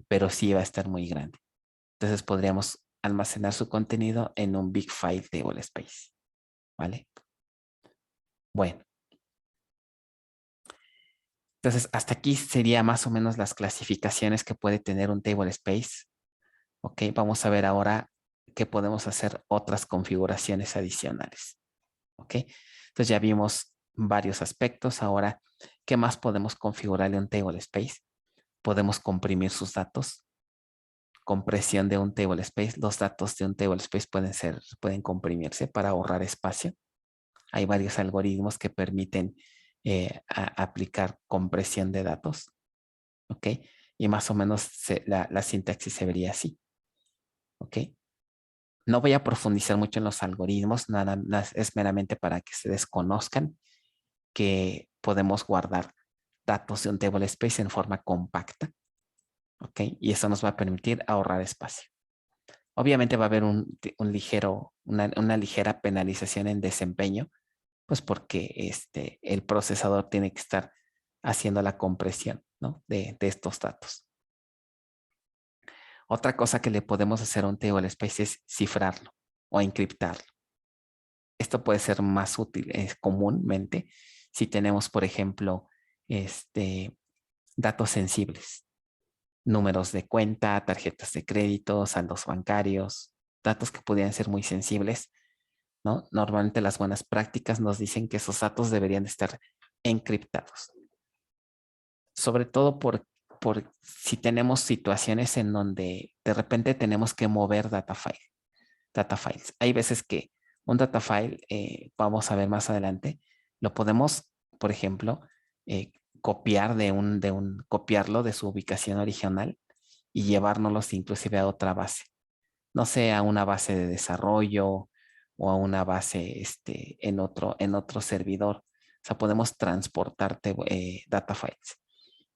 pero sí va a estar muy grande. Entonces podríamos almacenar su contenido en un big file table space. ¿Vale? Bueno. Entonces, hasta aquí sería más o menos las clasificaciones que puede tener un table space. Ok, vamos a ver ahora que podemos hacer otras configuraciones adicionales. Ok, entonces ya vimos varios aspectos. Ahora, ¿qué más podemos configurarle a un table space? Podemos comprimir sus datos. Compresión de un table space. Los datos de un table space pueden comprimirse para ahorrar espacio. Hay varios algoritmos que permiten aplicar compresión de datos. ¿Ok? Y más o menos la sintaxis se vería así. ¿Ok? No voy a profundizar mucho en los algoritmos, nada es meramente para que se desconozcan que podemos guardar datos de un table space en forma compacta. ¿Ok? Y eso nos va a permitir ahorrar espacio. Obviamente va a haber una ligera penalización en desempeño, pues porque el procesador tiene que estar haciendo la compresión, ¿no?, de estos datos. Otra cosa que le podemos hacer a un table space es cifrarlo o encriptarlo. Esto puede ser más útil comúnmente si tenemos, por ejemplo, datos sensibles, números de cuenta, tarjetas de crédito, saldos bancarios, datos que podrían ser muy sensibles, ¿no? Normalmente las buenas prácticas nos dicen que esos datos deberían estar encriptados. Sobre todo por si tenemos situaciones en donde de repente tenemos que mover data file. data files. Hay veces que un data file, vamos a ver más adelante, lo podemos, por ejemplo, copiar copiarlo de su ubicación original y llevárnoslos inclusive a otra base. No sé, a una base de desarrollo o a una base en otro servidor. O sea, podemos transportarte data files.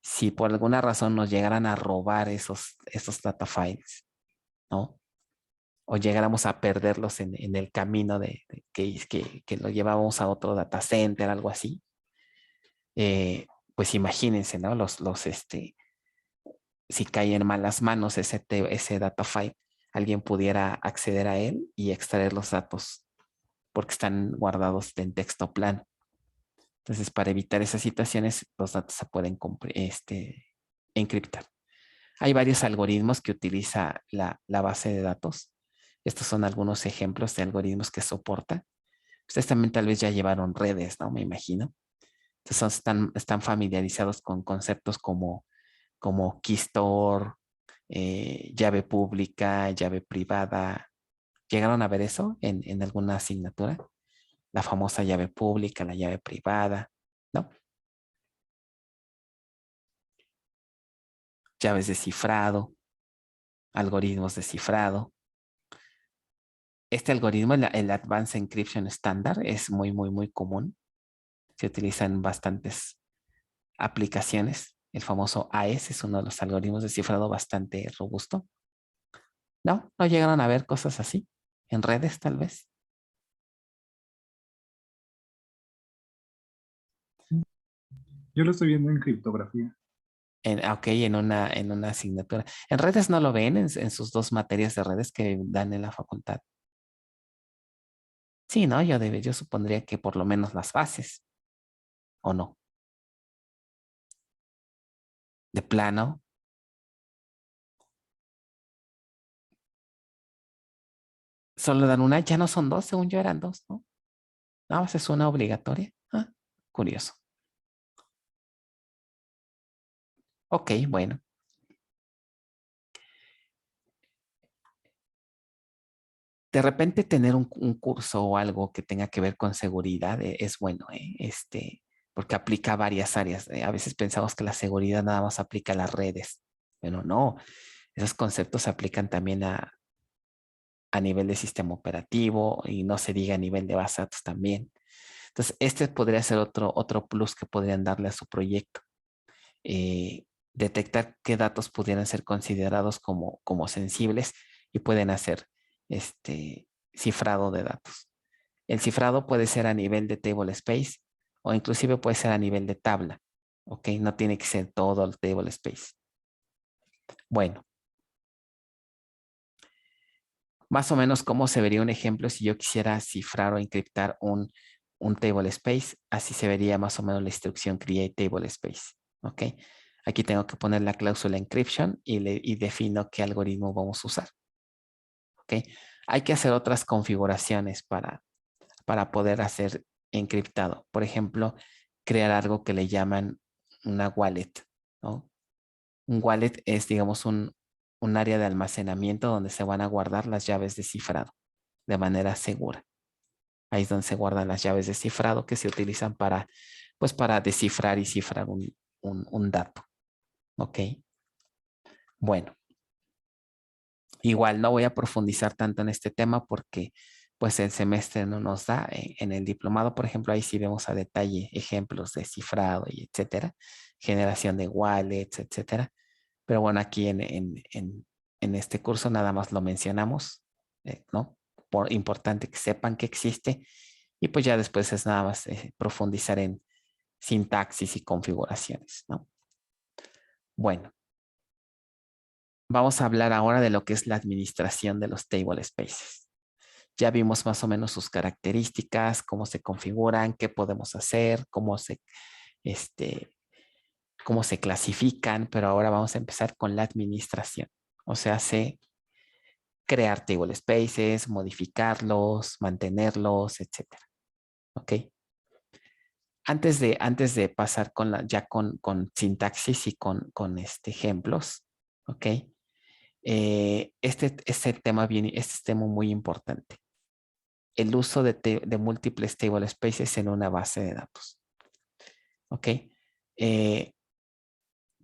Si por alguna razón nos llegaran a robar esos data files, ¿no? O llegáramos a perderlos en el camino que lo llevábamos a otro data center, algo así, pues imagínense, ¿no? Si cae en malas manos ese data file, alguien pudiera acceder a él y extraer los datos porque están guardados en texto plano. Entonces, para evitar esas situaciones, los datos se pueden encriptar. Hay varios algoritmos que utiliza la base de datos. Estos son algunos ejemplos de algoritmos que soporta. Ustedes también tal vez ya llevaron redes, ¿no? Me imagino. Entonces están familiarizados con conceptos como keystore, llave pública, llave privada. ¿Llegaron a ver eso en alguna asignatura? La famosa llave pública, la llave privada, ¿no? Llaves de cifrado, algoritmos de cifrado. Este algoritmo, el Advanced Encryption Standard, es muy común. Se utiliza en bastantes aplicaciones. El famoso AES es uno de los algoritmos de cifrado bastante robusto. ¿No? ¿No llegaron a ver cosas así? En redes, tal vez. Yo lo estoy viendo en criptografía. Ok, en una asignatura. En redes no lo ven en sus dos materias de redes que dan en la facultad. Sí, ¿no? Yo supondría que por lo menos las bases, ¿o no? De plano. Solo dan una, ya no son dos, según yo eran dos, ¿no? Nada más es una obligatoria. Ah, curioso. Ok, bueno. De repente tener un curso o algo que tenga que ver con seguridad es bueno, ¿eh? Porque aplica a varias áreas. A veces pensamos que la seguridad nada más aplica a las redes, pero no. Esos conceptos se aplican también a nivel de sistema operativo y no se diga a nivel de base de datos también. Entonces, este podría ser otro plus que podrían darle a su proyecto. Detectar qué datos pudieran ser considerados como sensibles y pueden hacer cifrado de datos. El cifrado puede ser a nivel de table space o inclusive puede ser a nivel de tabla. ¿Ok? No tiene que ser todo el table space. Bueno, más o menos cómo se vería un ejemplo si yo quisiera cifrar o encriptar un table space. Así se vería más o menos la instrucción create table space. ¿Ok? Aquí tengo que poner la cláusula encryption y defino qué algoritmo vamos a usar. ¿Ok? Hay que hacer otras configuraciones para poder hacer encriptado. Por ejemplo, crear algo que le llaman una wallet, ¿no? Un wallet es, digamos, un área de almacenamiento donde se van a guardar las llaves de cifrado de manera segura. Ahí es donde se guardan las llaves de cifrado que se utilizan pues para descifrar y cifrar un dato. ¿Ok? Bueno, igual no voy a profundizar tanto en este tema porque pues el semestre no nos da. En el diplomado, por ejemplo, ahí sí vemos a detalle ejemplos de cifrado y etcétera, generación de wallets, etcétera. Pero bueno, aquí en este curso nada más lo mencionamos, ¿no? Por importante que sepan que existe y pues ya después es nada más profundizar en sintaxis y configuraciones, ¿no? Bueno, vamos a hablar ahora de lo que es la administración de los table spaces. Ya vimos más o menos sus características, cómo se configuran, qué podemos hacer, este, cómo se clasifican, pero ahora vamos a empezar con la administración. O sea, crear table spaces, modificarlos, mantenerlos, etcétera. ¿Ok? Antes de pasar ya con sintaxis y con ejemplos, ¿ok? Este es tema muy importante. El uso de múltiples table spaces en una base de datos. ¿Ok?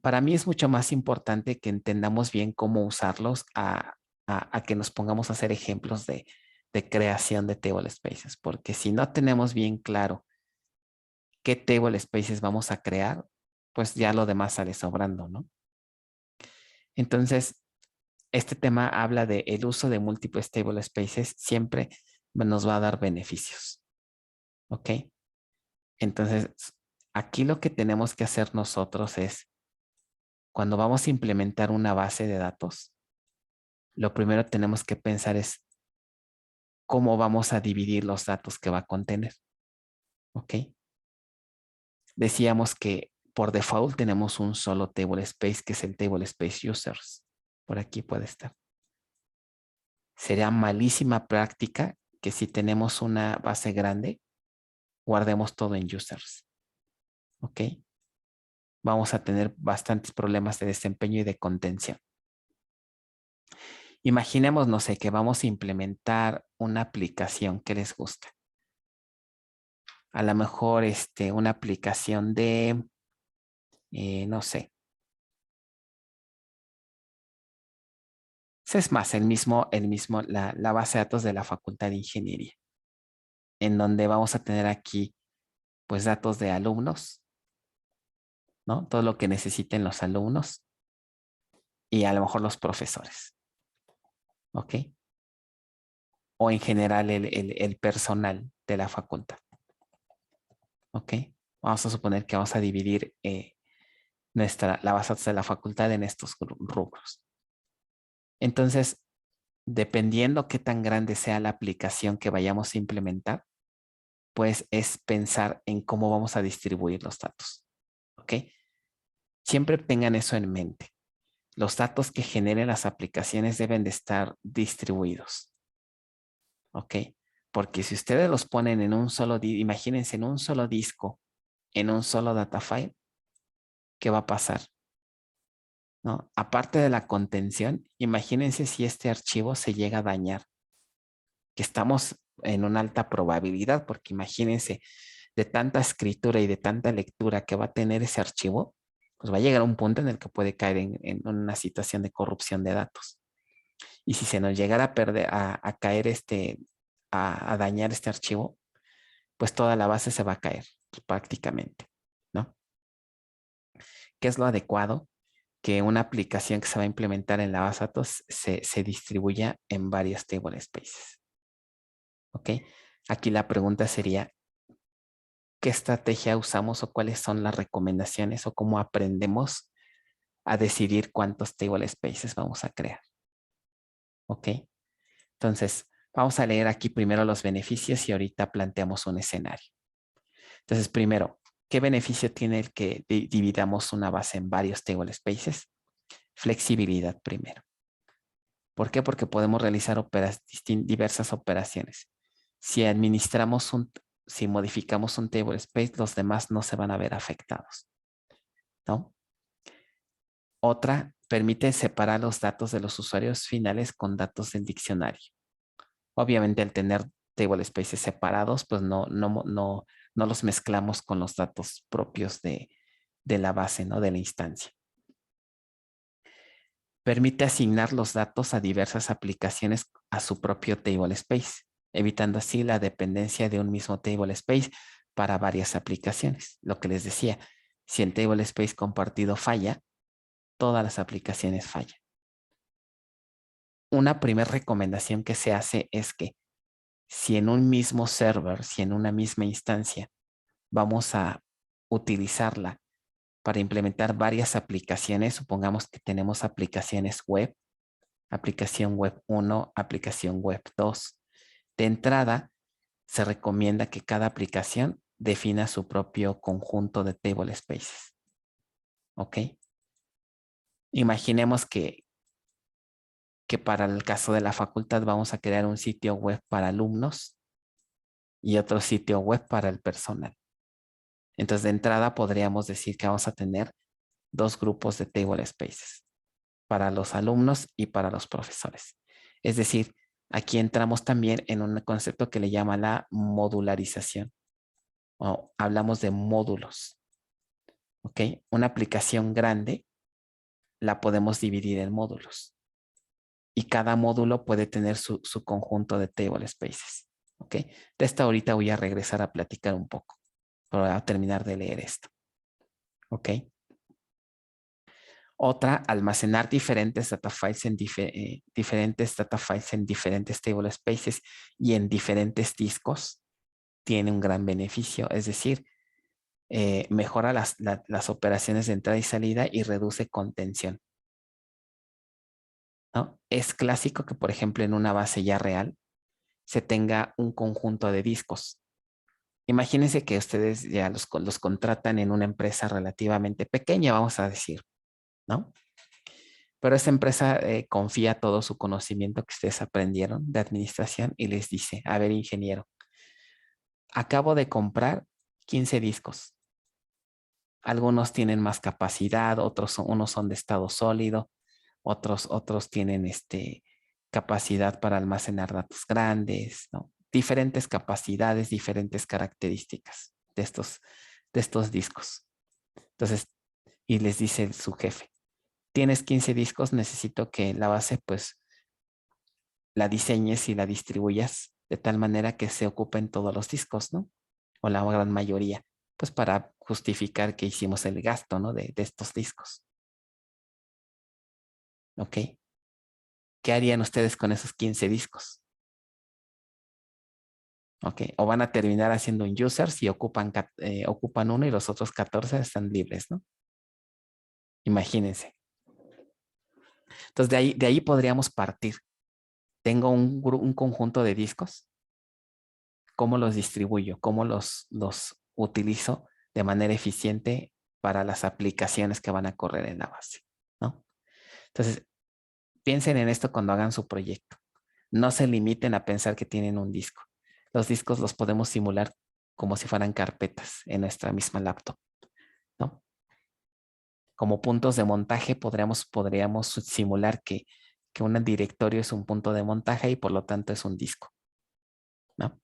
Para mí es mucho más importante que entendamos bien cómo usarlos a que nos pongamos a hacer ejemplos de creación de table spaces, porque si no tenemos bien claro qué table spaces vamos a crear, pues ya lo demás sale sobrando, ¿no? Entonces, este tema habla de el uso de múltiples table spaces siempre nos va a dar beneficios, ¿ok? Entonces, aquí lo que tenemos que hacer nosotros es, cuando vamos a implementar una base de datos, lo primero que tenemos que pensar es cómo vamos a dividir los datos que va a contener, ¿ok? Decíamos que por default tenemos un solo table space, que es el table space users. Por aquí puede estar. Sería malísima práctica que si tenemos una base grande, guardemos todo en users, ¿ok? Vamos a tener bastantes problemas de desempeño y de contención. Imaginemos, no sé, que vamos a implementar una aplicación que les gusta. A lo mejor una aplicación de, no sé. Es más, la base de datos de la Facultad de Ingeniería, en donde vamos a tener aquí, pues, datos de alumnos, ¿no? Todo lo que necesiten los alumnos y a lo mejor los profesores, ¿ok? O en general el personal de la facultad, ¿ok? Vamos a suponer que vamos a dividir la base de datos de la facultad en estos rubros. Entonces, dependiendo qué tan grande sea la aplicación que vayamos a implementar, pues es pensar en cómo vamos a distribuir los datos, ¿ok? Siempre tengan eso en mente. Los datos que generen las aplicaciones deben de estar distribuidos, ¿ok? Porque si ustedes los ponen en un solo, imagínense en un solo disco, en un solo data file, ¿qué va a pasar? ¿No? Aparte de la contención, imagínense si este archivo se llega a dañar, que estamos en una alta probabilidad, porque imagínense de tanta escritura y de tanta lectura que va a tener ese archivo, pues va a llegar a un punto en el que puede caer en una situación de corrupción de datos. Y si se nos llegara a perder, a caer a dañar este archivo, pues toda la base se va a caer prácticamente, ¿no? ¿Qué es lo adecuado? Que una aplicación que se va a implementar en la base de datos se distribuya en varios table spaces. ¿Ok? Aquí la pregunta sería, ¿qué estrategia usamos o cuáles son las recomendaciones o cómo aprendemos a decidir cuántos table spaces vamos a crear? ¿Ok? Entonces, vamos a leer aquí primero los beneficios y ahorita planteamos un escenario. Entonces, primero, ¿qué beneficio tiene el que dividamos una base en varios table spaces? Flexibilidad primero. ¿Por qué? Porque podemos realizar diversas operaciones. Si modificamos un table space, los demás no se van a ver afectados, ¿no? Otra, permite separar los datos de los usuarios finales con datos del diccionario. Obviamente, al tener table spaces separados, pues no los mezclamos con los datos propios de la base, ¿no? De la instancia. Permite asignar los datos a diversas aplicaciones a su propio table space, evitando así la dependencia de un mismo table space para varias aplicaciones. Lo que les decía, si el table space compartido falla, todas las aplicaciones fallan. Una primera recomendación que se hace es que si en un mismo server, si en una misma instancia, vamos a utilizarla para implementar varias aplicaciones, supongamos que tenemos aplicaciones web, aplicación web 1, aplicación web 2. De entrada, se recomienda que cada aplicación defina su propio conjunto de table spaces. ¿Ok? Imaginemos que para el caso de la facultad vamos a crear un sitio web para alumnos y otro sitio web para el personal. Entonces, de entrada podríamos decir que vamos a tener dos grupos de table spaces. para los alumnos y para los profesores. Es decir, aquí entramos también en un concepto que le llama la modularización. O hablamos de módulos. ¿Ok? Una aplicación grande la podemos dividir en módulos. Y cada módulo puede tener su conjunto de table spaces. ¿Ok? De esta ahorita voy a regresar a platicar un poco para terminar de leer esto. ¿Ok? Otra, almacenar diferentes data files en diferentes table spaces y en diferentes discos tiene un gran beneficio. Es decir, mejora las operaciones de entrada y salida y reduce contención, ¿no? Es clásico que, por ejemplo, en una base ya real se tenga un conjunto de discos. Imagínense que ustedes ya los contratan en una empresa relativamente pequeña, vamos a decir, ¿no? Pero esa empresa confía todo su conocimiento que ustedes aprendieron de administración y les dice, a ver, ingeniero, acabo de comprar 15 discos. Algunos tienen más capacidad, unos son de estado sólido, otros tienen capacidad para almacenar datos grandes, ¿no? Diferentes capacidades, diferentes características de estos discos. Entonces, y les dice su jefe, tienes 15 discos, necesito que la base pues la diseñes y la distribuyas de tal manera que se ocupen todos los discos, ¿no? O la gran mayoría, pues para justificar que hicimos el gasto, ¿no? De estos discos. ¿Ok? ¿Qué harían ustedes con esos 15 discos? ¿Ok? O van a terminar haciendo un user si ocupan uno y los otros 14 están libres, ¿no? Imagínense. Entonces, de ahí podríamos partir. Tengo un conjunto de discos. ¿Cómo los distribuyo? ¿Cómo los utilizo de manera eficiente para las aplicaciones que van a correr en la base? ¿No? Entonces, piensen en esto cuando hagan su proyecto. No se limiten a pensar que tienen un disco. Los discos los podemos simular como si fueran carpetas en nuestra misma laptop, ¿no? Como puntos de montaje podríamos simular que un directorio es un punto de montaje y por lo tanto es un disco, ¿no?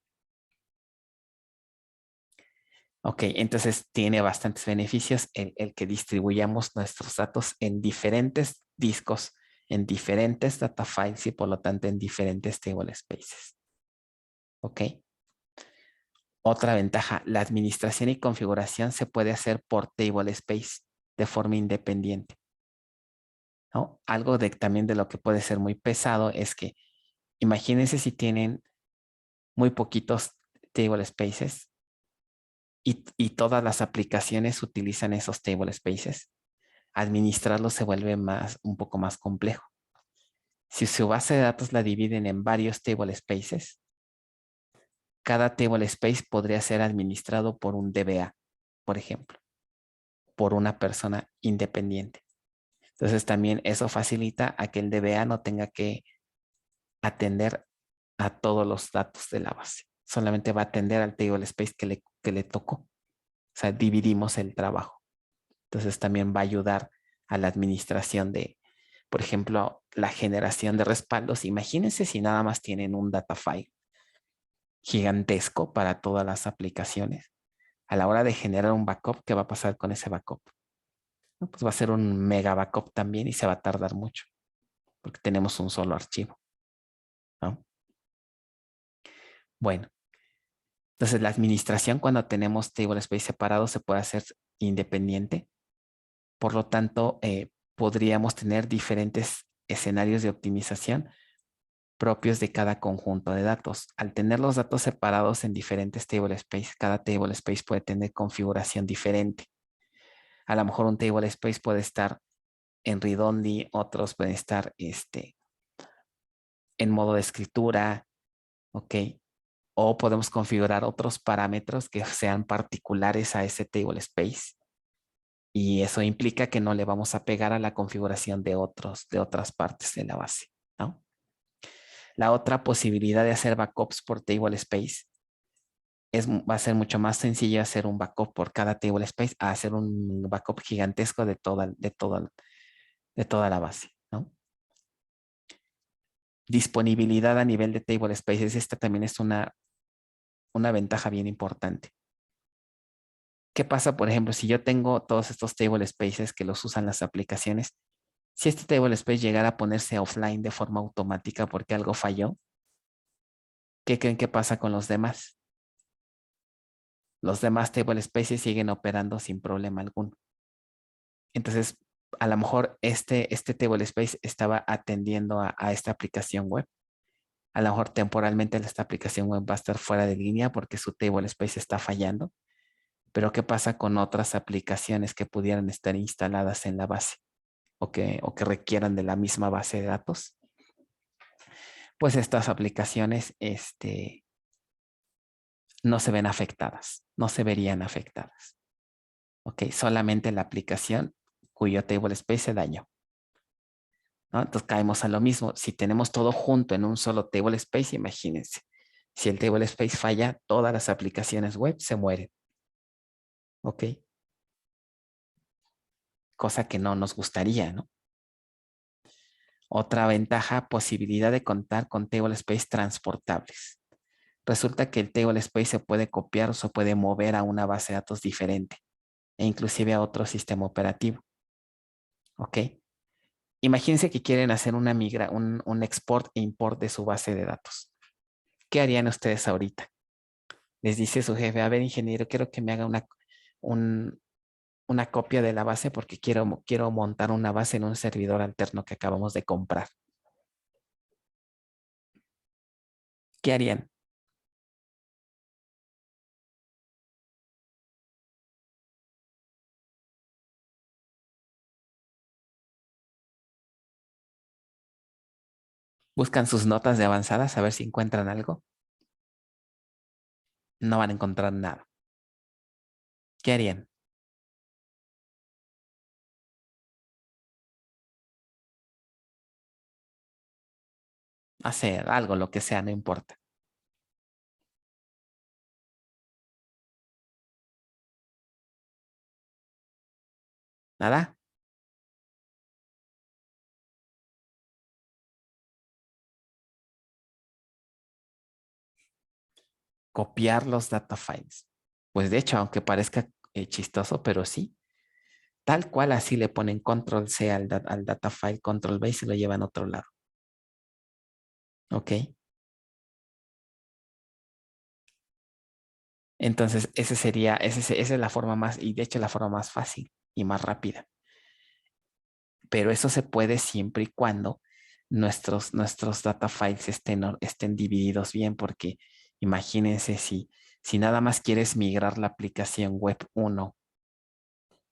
Ok, entonces tiene bastantes beneficios el que distribuyamos nuestros datos en diferentes discos, en diferentes data files y por lo tanto en diferentes table spaces. Ok. Otra ventaja, la administración y configuración se puede hacer por table space de forma independiente, ¿no? Algo también de lo que puede ser muy pesado es que imagínense si tienen muy poquitos table spaces y todas las aplicaciones utilizan esos table spaces. Administrarlos se vuelve un poco más complejo. Si su base de datos la dividen en varios table spaces, cada table space podría ser administrado por un DBA, por ejemplo, por una persona independiente. Entonces también eso facilita a que el DBA no tenga que atender a todos los datos de la base. Solamente va a atender al table space que le tocó. O sea, dividimos el trabajo. Entonces también va a ayudar a la administración de, por ejemplo, la generación de respaldos. Imagínense si nada más tienen un data file gigantesco para todas las aplicaciones. A la hora de generar un backup, ¿qué va a pasar con ese backup? ¿No? Pues va a ser un mega backup también y se va a tardar mucho porque tenemos un solo archivo, ¿no? Bueno, entonces la administración cuando tenemos table space separados se puede hacer independiente. Por lo tanto, podríamos tener diferentes escenarios de optimización propios de cada conjunto de datos. Al tener los datos separados en diferentes table space, cada table space puede tener configuración diferente. A lo mejor un table space puede estar en read-only, otros pueden estar en modo de escritura, ¿ok? O podemos configurar otros parámetros que sean particulares a ese table space. Y eso implica que no le vamos a pegar a la configuración de otras partes de la base, ¿no? La otra posibilidad de hacer backups por table space va a ser mucho más sencillo hacer un backup por cada table space a hacer un backup gigantesco de toda la base, ¿no? disponibilidad a nivel de table spaces, esta también es una ventaja bien importante. ¿Qué pasa, por ejemplo, si yo tengo todos estos table spaces que los usan las aplicaciones? Si este table space llegara a ponerse offline de forma automática porque algo falló, ¿qué creen que pasa con los demás? Los demás table spaces siguen operando sin problema alguno. Entonces, a lo mejor este table space estaba atendiendo a esta aplicación web. A lo mejor temporalmente esta aplicación web va a estar fuera de línea porque su table space está fallando. Pero ¿qué pasa con otras aplicaciones que pudieran estar instaladas en la base o que requieran de la misma base de datos? Pues estas aplicaciones no se ven afectadas, no se verían afectadas. ¿Ok? Solamente la aplicación cuyo table space se dañó, ¿no? Entonces caemos a lo mismo. Si tenemos todo junto en un solo table space, imagínense. Si el table space falla, todas las aplicaciones web se mueren. ¿Ok? Cosa que no nos gustaría, ¿no? Otra ventaja, posibilidad de contar con table space transportables. Resulta que el table space se puede copiar o se puede mover a una base de datos diferente e inclusive a otro sistema operativo. ¿Ok? Imagínense que quieren hacer un export e import de su base de datos. ¿Qué harían ustedes ahorita? Les dice su jefe, a ver, ingeniero, quiero que me haga una copia de la base porque quiero montar una base en un servidor alterno que acabamos de comprar. ¿Qué harían? Buscan sus notas de avanzadas a ver si encuentran algo. No van a encontrar nada. ¿Qué harían? Hacer algo, lo que sea, no importa. ¿Nada? Copiar los data files. Pues de hecho, aunque parezca chistoso, pero sí. Tal cual así le ponen control C al data file, control V y se lo llevan a otro lado. ¿Ok? Entonces, esa es la forma más, y de hecho la forma más fácil y más rápida. Pero eso se puede siempre y cuando nuestros data files estén divididos bien, porque imagínense si nada más quieres migrar la aplicación web 1,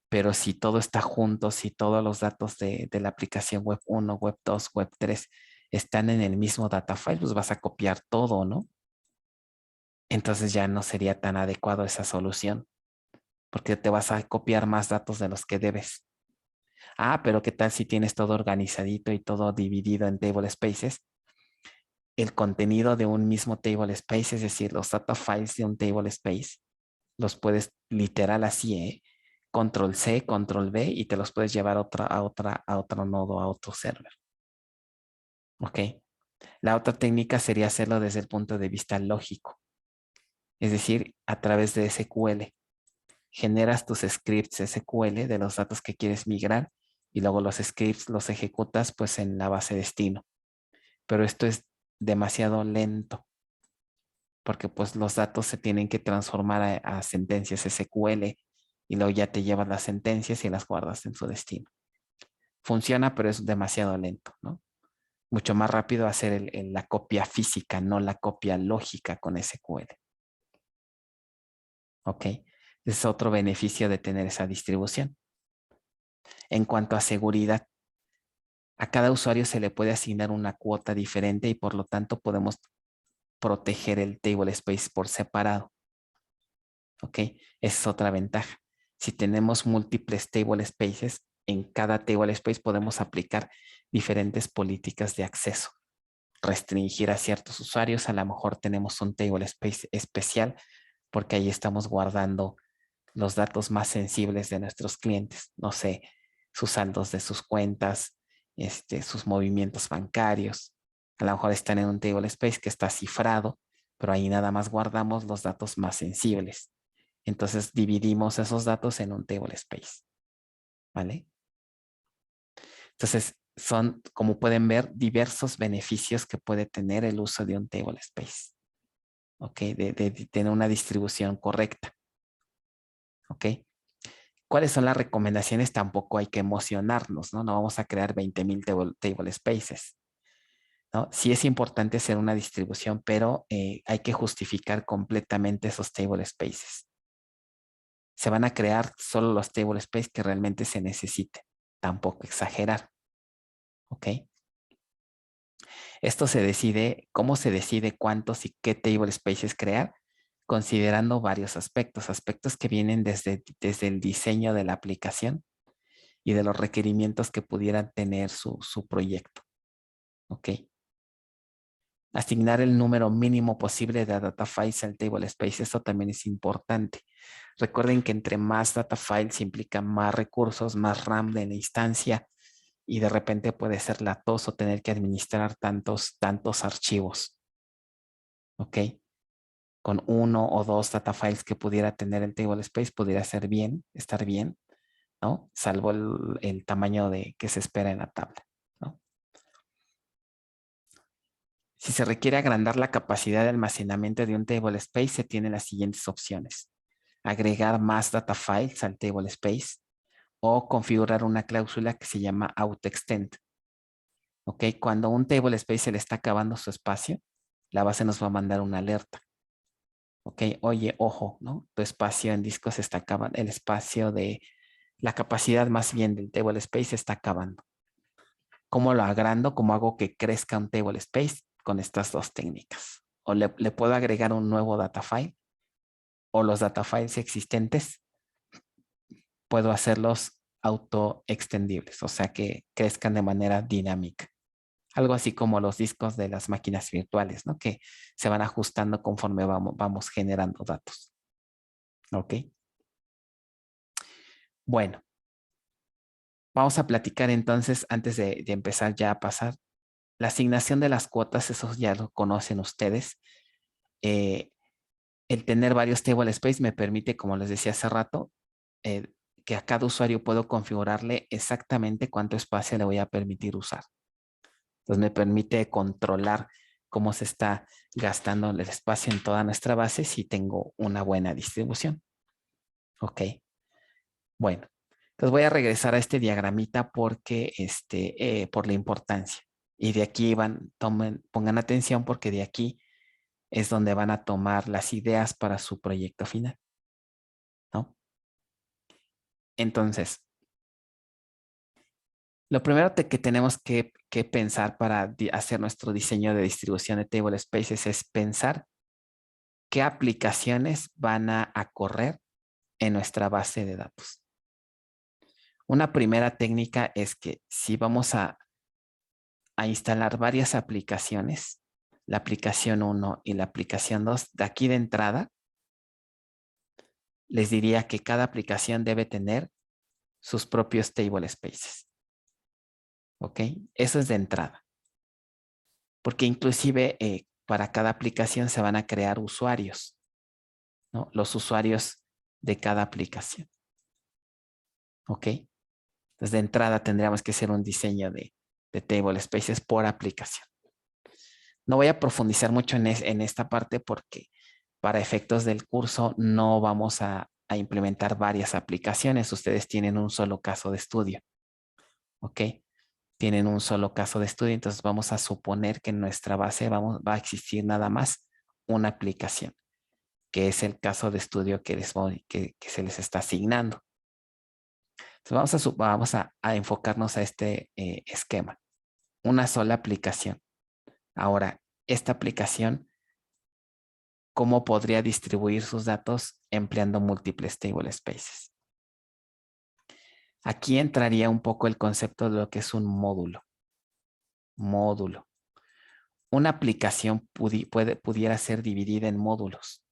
pero si todo está junto, si todos los datos de la aplicación web 1, web 2, web 3 están en el mismo data file, pues vas a copiar todo, ¿no? Entonces ya no sería tan adecuado esa solución, porque te vas a copiar más datos de los que debes. Ah, pero ¿qué tal si tienes todo organizadito y todo dividido en table spaces? El contenido de un mismo table space, es decir, los data files de un table space, los puedes literal así, Control C, Control V y te los puedes llevar a otro nodo, a otro server. ¿Ok? La otra técnica sería hacerlo desde el punto de vista lógico, es decir, a través de SQL. Generas tus scripts SQL de los datos que quieres migrar y luego los scripts los ejecutas pues en la base destino. Pero esto es demasiado lento porque pues los datos se tienen que transformar a sentencias SQL y luego ya te llevas las sentencias y las guardas en su destino. Funciona, pero es demasiado lento, ¿no? Mucho más rápido hacer la copia física, no la copia lógica con SQL. ¿Ok? Es otro beneficio de tener esa distribución. En cuanto a seguridad, a cada usuario se le puede asignar una cuota diferente y por lo tanto podemos proteger el table space por separado. ¿Ok? Esa es otra ventaja. Si tenemos múltiples table spaces, en cada table space podemos aplicar diferentes políticas de acceso. Restringir a ciertos usuarios, a lo mejor tenemos un table space especial porque ahí estamos guardando los datos más sensibles de nuestros clientes. No sé, sus saldos de sus cuentas, sus movimientos bancarios, A lo mejor están en un table space que está cifrado, pero ahí nada más guardamos los datos más sensibles. Entonces dividimos esos datos en un table space. ¿Vale? Entonces son, como pueden ver, diversos beneficios que puede tener el uso de un table space. ¿Ok? De tener una distribución correcta. ¿Ok? ¿Cuáles son las recomendaciones? Tampoco hay que emocionarnos, ¿no? No vamos a crear 20,000 table spaces, ¿no? Sí es importante hacer una distribución, pero hay que justificar completamente esos table spaces. Se van a crear solo los table spaces que realmente se necesiten. Tampoco exagerar. ¿Ok? Esto se decide, ¿cómo se decide cuántos y qué table spaces crear? Considerando varios aspectos, aspectos que vienen desde el diseño de la aplicación y de los requerimientos que pudieran tener su proyecto. ¿Ok? Asignar el número mínimo posible de data files al table space, esto también es importante. Recuerden que entre más data files implica más recursos, más RAM de la instancia y de repente puede ser latoso tener que administrar tantos archivos. ¿Ok? Con 1 o 2 data files que pudiera tener el table space pudiera ser bien, estar bien, ¿no? Salvo el tamaño que se espera en la tabla, ¿no? Si se requiere agrandar la capacidad de almacenamiento de un table space, se tienen las siguientes opciones. Agregar más data files al table space o configurar una cláusula que se llama auto-extend. ¿Ok? Cuando un table space se le está acabando su espacio, la base nos va a mandar una alerta. ¿Ok? Oye, ojo, ¿no? Tu espacio en disco se está acabando, el espacio de la capacidad más bien del table space se está acabando. ¿Cómo lo agrando? ¿Cómo hago que crezca un table space? Con estas dos técnicas. O le puedo agregar un nuevo data file o los data files existentes puedo hacerlos auto extendibles, o sea que crezcan de manera dinámica. Algo así como los discos de las máquinas virtuales, ¿no? Que se van ajustando conforme vamos generando datos. ¿Ok? Bueno, vamos a platicar entonces, antes de empezar ya a pasar, la asignación de las cuotas, eso ya lo conocen ustedes. El tener varios table space me permite, como les decía hace rato, que a cada usuario puedo configurarle exactamente cuánto espacio le voy a permitir usar. Entonces me permite controlar cómo se está gastando el espacio en toda nuestra base si tengo una buena distribución. Ok. Bueno, entonces voy a regresar a este diagramita porque por la importancia. Y de aquí pongan atención porque de aquí es donde van a tomar las ideas para su proyecto final, ¿no? Entonces, lo primero que tenemos que pensar para hacer nuestro diseño de distribución de table spaces es pensar qué aplicaciones van a correr en nuestra base de datos. Una primera técnica es que si vamos a instalar varias aplicaciones, la aplicación 1 y la aplicación 2, de aquí de entrada, les diría que cada aplicación debe tener sus propios table spaces. ¿Ok? Eso es de entrada. Porque inclusive para cada aplicación se van a crear usuarios, ¿no? Los usuarios de cada aplicación. ¿Ok? Entonces de entrada tendríamos que hacer un diseño de table spaces por aplicación. No voy a profundizar mucho en esta parte porque para efectos del curso no vamos a implementar varias aplicaciones. Ustedes tienen un solo caso de estudio. ¿Ok? Tienen un solo caso de estudio, entonces vamos a suponer que en nuestra base va a existir nada más una aplicación, que es el caso de estudio que se les está asignando. Entonces vamos a enfocarnos a este esquema. Una sola aplicación. Ahora, esta aplicación, ¿cómo podría distribuir sus datos empleando múltiples table spaces? Aquí entraría un poco el concepto de lo que es un módulo. Módulo. Una aplicación pudiera ser dividida en módulos.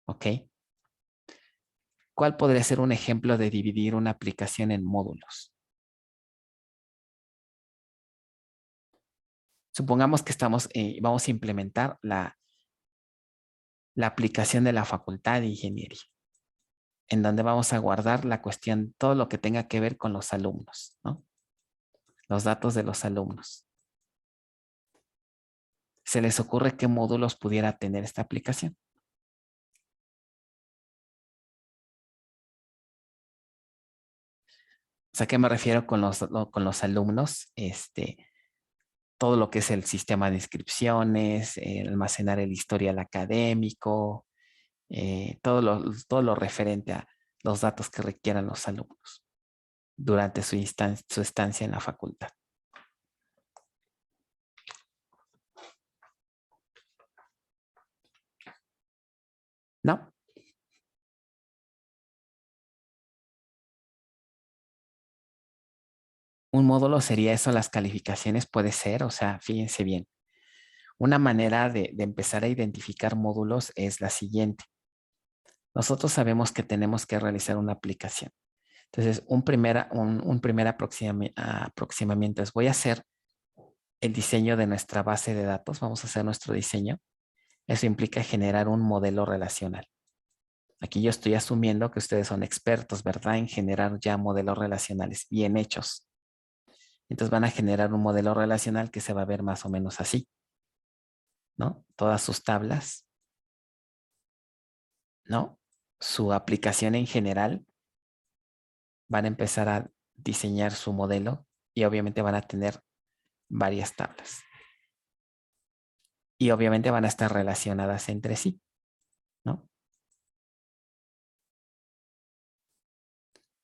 ¿Ok? ¿Cuál podría ser un ejemplo de dividir una aplicación en módulos? Supongamos que vamos a implementar la aplicación de la Facultad de Ingeniería, en donde vamos a guardar la cuestión, todo lo que tenga que ver con los alumnos, ¿no? Los datos de los alumnos. ¿Se les ocurre qué módulos pudiera tener esta aplicación? O sea, ¿a qué me refiero con los alumnos? Todo lo que es el sistema de inscripciones, almacenar el historial académico, todo lo referente a los datos que requieran los alumnos durante su estancia en la facultad. ¿No? Un módulo sería eso, las calificaciones puede ser, o sea, fíjense bien. Una manera de empezar a identificar módulos es la siguiente. Nosotros sabemos que tenemos que realizar una aplicación. Entonces, un primer aproximamiento es, voy a hacer el diseño de nuestra base de datos, vamos a hacer nuestro diseño. Eso implica generar un modelo relacional. Aquí yo estoy asumiendo que ustedes son expertos, ¿verdad? En generar ya modelos relacionales bien hechos. Entonces van a generar un modelo relacional que se va a ver más o menos así, ¿no? Todas sus tablas, ¿no? Su aplicación en general, van a empezar a diseñar su modelo y obviamente van a tener varias tablas. Y obviamente van a estar relacionadas entre sí, ¿no?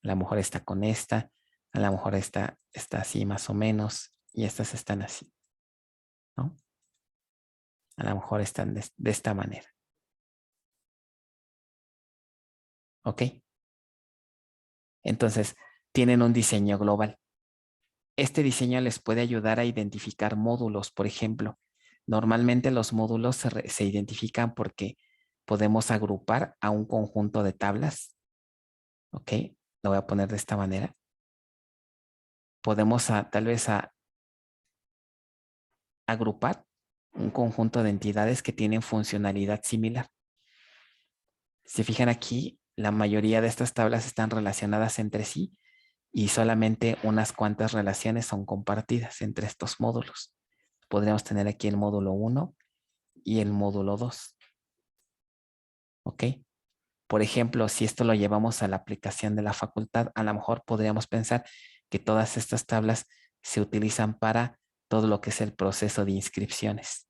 A lo mejor está con esta, a lo mejor está así más o menos y estas están así, ¿no? A lo mejor están de esta manera. ¿Ok? Entonces, tienen un diseño global. Este diseño les puede ayudar a identificar módulos, por ejemplo. Normalmente los módulos se identifican porque podemos agrupar a un conjunto de tablas. ¿Ok? Lo voy a poner de esta manera. Podemos tal vez agrupar un conjunto de entidades que tienen funcionalidad similar. Si fijan aquí, la mayoría de estas tablas están relacionadas entre sí y solamente unas cuantas relaciones son compartidas entre estos módulos. Podríamos tener aquí el módulo 1 y el módulo 2. ¿Ok? Por ejemplo, si esto lo llevamos a la aplicación de la facultad, a lo mejor podríamos pensar que todas estas tablas se utilizan para todo lo que es el proceso de inscripciones,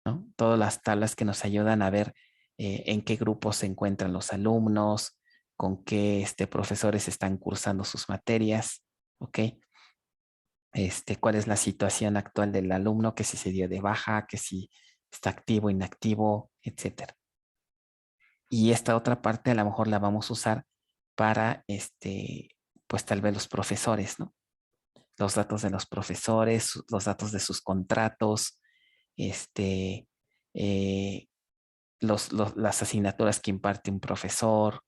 ¿no? Todas las tablas que nos ayudan a ver en qué grupos se encuentran los alumnos, con qué profesores están cursando sus materias, ¿ok? Cuál es la situación actual del alumno, que si se dio de baja, que si está activo, inactivo, etcétera. Y esta otra parte a lo mejor la vamos a usar para, pues tal vez los profesores, ¿no? Los datos de los profesores, los datos de sus contratos, eh, las asignaturas que imparte un profesor,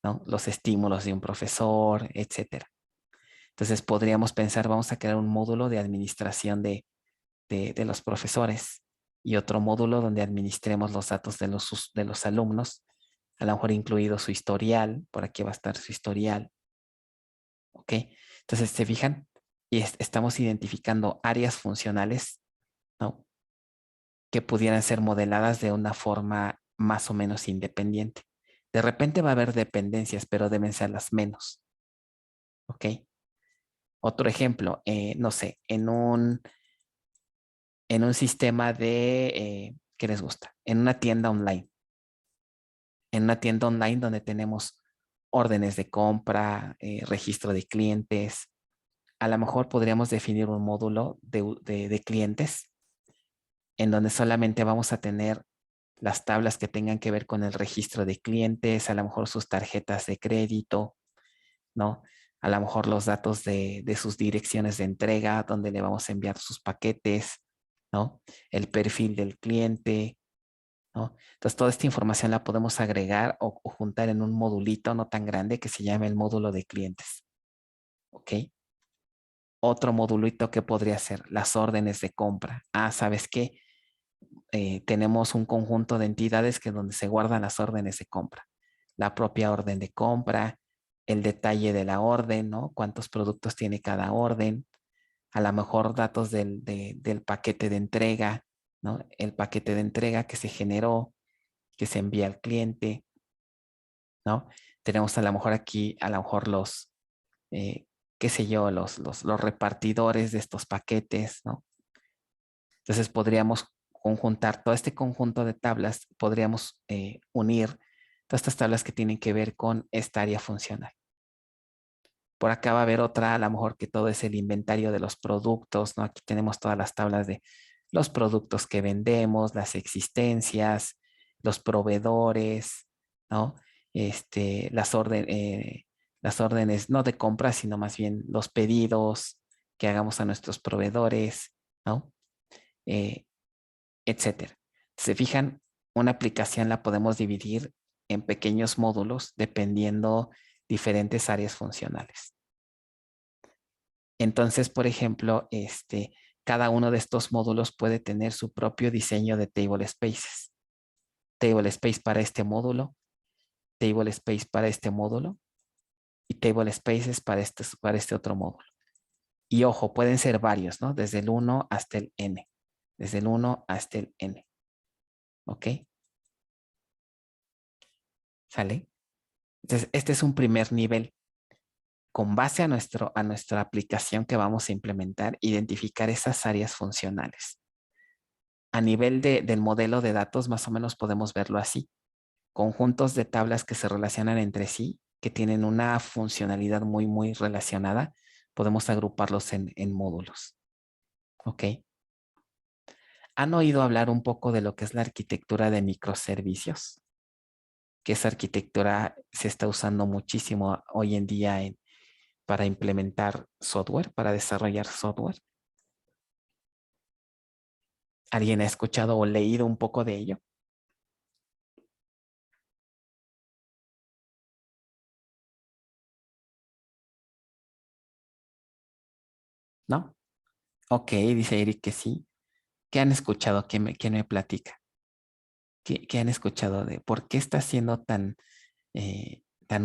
¿no? Los estímulos de un profesor, etcétera. Entonces podríamos pensar, vamos a crear un módulo de administración de los profesores y otro módulo donde administremos los datos de los alumnos, a lo mejor incluido su historial, por aquí va a estar su historial, ¿ok? Entonces, ¿se fijan? Y estamos identificando áreas funcionales, ¿no? Que pudieran ser modeladas de una forma más o menos independiente. De repente va a haber dependencias, pero deben ser las menos, ¿ok? Otro ejemplo, no sé, en un sistema ¿qué les gusta? En una tienda online. En una tienda online donde tenemos órdenes de compra, registro de clientes. A lo mejor podríamos definir un módulo de clientes en donde solamente vamos a tener las tablas que tengan que ver con el registro de clientes, a lo mejor sus tarjetas de crédito, ¿no? A lo mejor los datos de sus direcciones de entrega, donde le vamos a enviar sus paquetes, ¿no? El perfil del cliente, ¿no? Entonces, toda esta información la podemos agregar o juntar en un modulito no tan grande que se llama el módulo de clientes. ¿Ok? Otro modulito que podría ser las órdenes de compra. Ah, ¿sabes qué? Tenemos un conjunto de entidades que donde se guardan las órdenes de compra. La propia orden de compra, el detalle de la orden, ¿no? Cuántos productos tiene cada orden, a lo mejor datos del paquete de entrega, ¿no? El paquete de entrega que se generó, que se envía al cliente, ¿no? Tenemos a lo mejor aquí, a lo mejor los, qué sé yo, los repartidores de estos paquetes, ¿no? Entonces podríamos conjuntar todo este conjunto de tablas, podríamos unir todas estas tablas que tienen que ver con esta área funcional. Por acá va a haber otra, a lo mejor que todo es el inventario de los productos, ¿no? Aquí tenemos todas las tablas de los productos que vendemos, las existencias, los proveedores, ¿no? Las órdenes no de compra, sino más bien los pedidos que hagamos a nuestros proveedores, ¿no? Eh, Etcétera. Se fijan, una aplicación la podemos dividir en pequeños módulos dependiendo diferentes áreas funcionales. Entonces, por ejemplo, cada uno de estos módulos puede tener su propio diseño de table spaces. Table space para este módulo, table space para este módulo y table spaces para este otro módulo. Y ojo, pueden ser varios, ¿no? Desde el 1 hasta el n. Desde el 1 hasta el n. ¿Ok? ¿Sale? Entonces, este es un primer nivel. Con base a nuestra aplicación que vamos a implementar, identificar esas áreas funcionales. A nivel del modelo de datos, más o menos podemos verlo así. Conjuntos de tablas que se relacionan entre sí, que tienen una funcionalidad muy, muy relacionada, podemos agruparlos en módulos. ¿Ok? ¿Han oído hablar un poco de lo que es la arquitectura de microservicios? Que esa arquitectura se está usando muchísimo hoy en día para implementar software, para desarrollar software. ¿Alguien ha escuchado o leído un poco de ello? ¿No? Ok, dice Eric que sí. ¿Qué han escuchado? ¿Quién me platica? ¿Qué han escuchado de por qué está siendo tan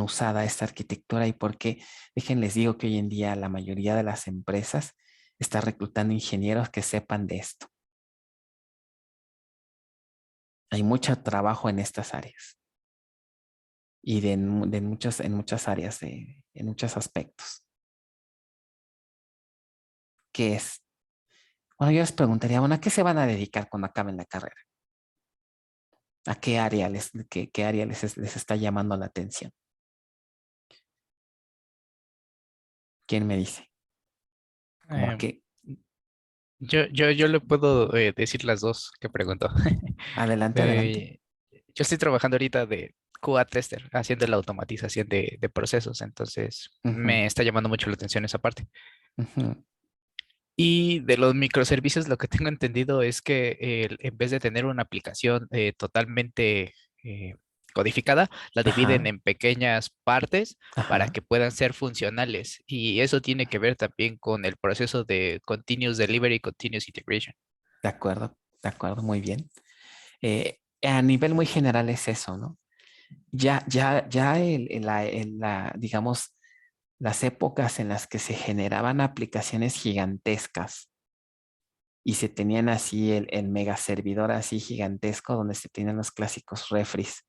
usada esta arquitectura y por qué? Déjenles digo que hoy en día la mayoría de las empresas está reclutando ingenieros que sepan de esto. Hay mucho trabajo en estas áreas y en muchas áreas, en muchos aspectos. ¿Qué es? Bueno, yo les preguntaría, bueno, ¿a qué se van a dedicar cuando acaben la carrera? ¿A qué área qué área les está llamando la atención? ¿Quién me dice? ¿Cómo a Eh, qué? yo le puedo decir las dos que preguntó. Adelante, adelante. Eh, yo estoy trabajando ahorita de QA tester, haciendo la automatización de procesos, entonces Ujú, me está llamando mucho la atención esa parte. ujú. Y de los microservicios, lo que tengo entendido es que en vez de tener una aplicación totalmente eh, codificada, la dividen Ajá, en pequeñas partes para ajá. que puedan ser funcionales. Y eso tiene que ver también con el proceso de continuous delivery, continuous integration. De acuerdo, muy bien. A nivel muy general es eso, ¿no? Ya digamos, las épocas en las que se generaban aplicaciones gigantescas y se tenían así el mega servidor así gigantesco donde se tenían los clásicos refris,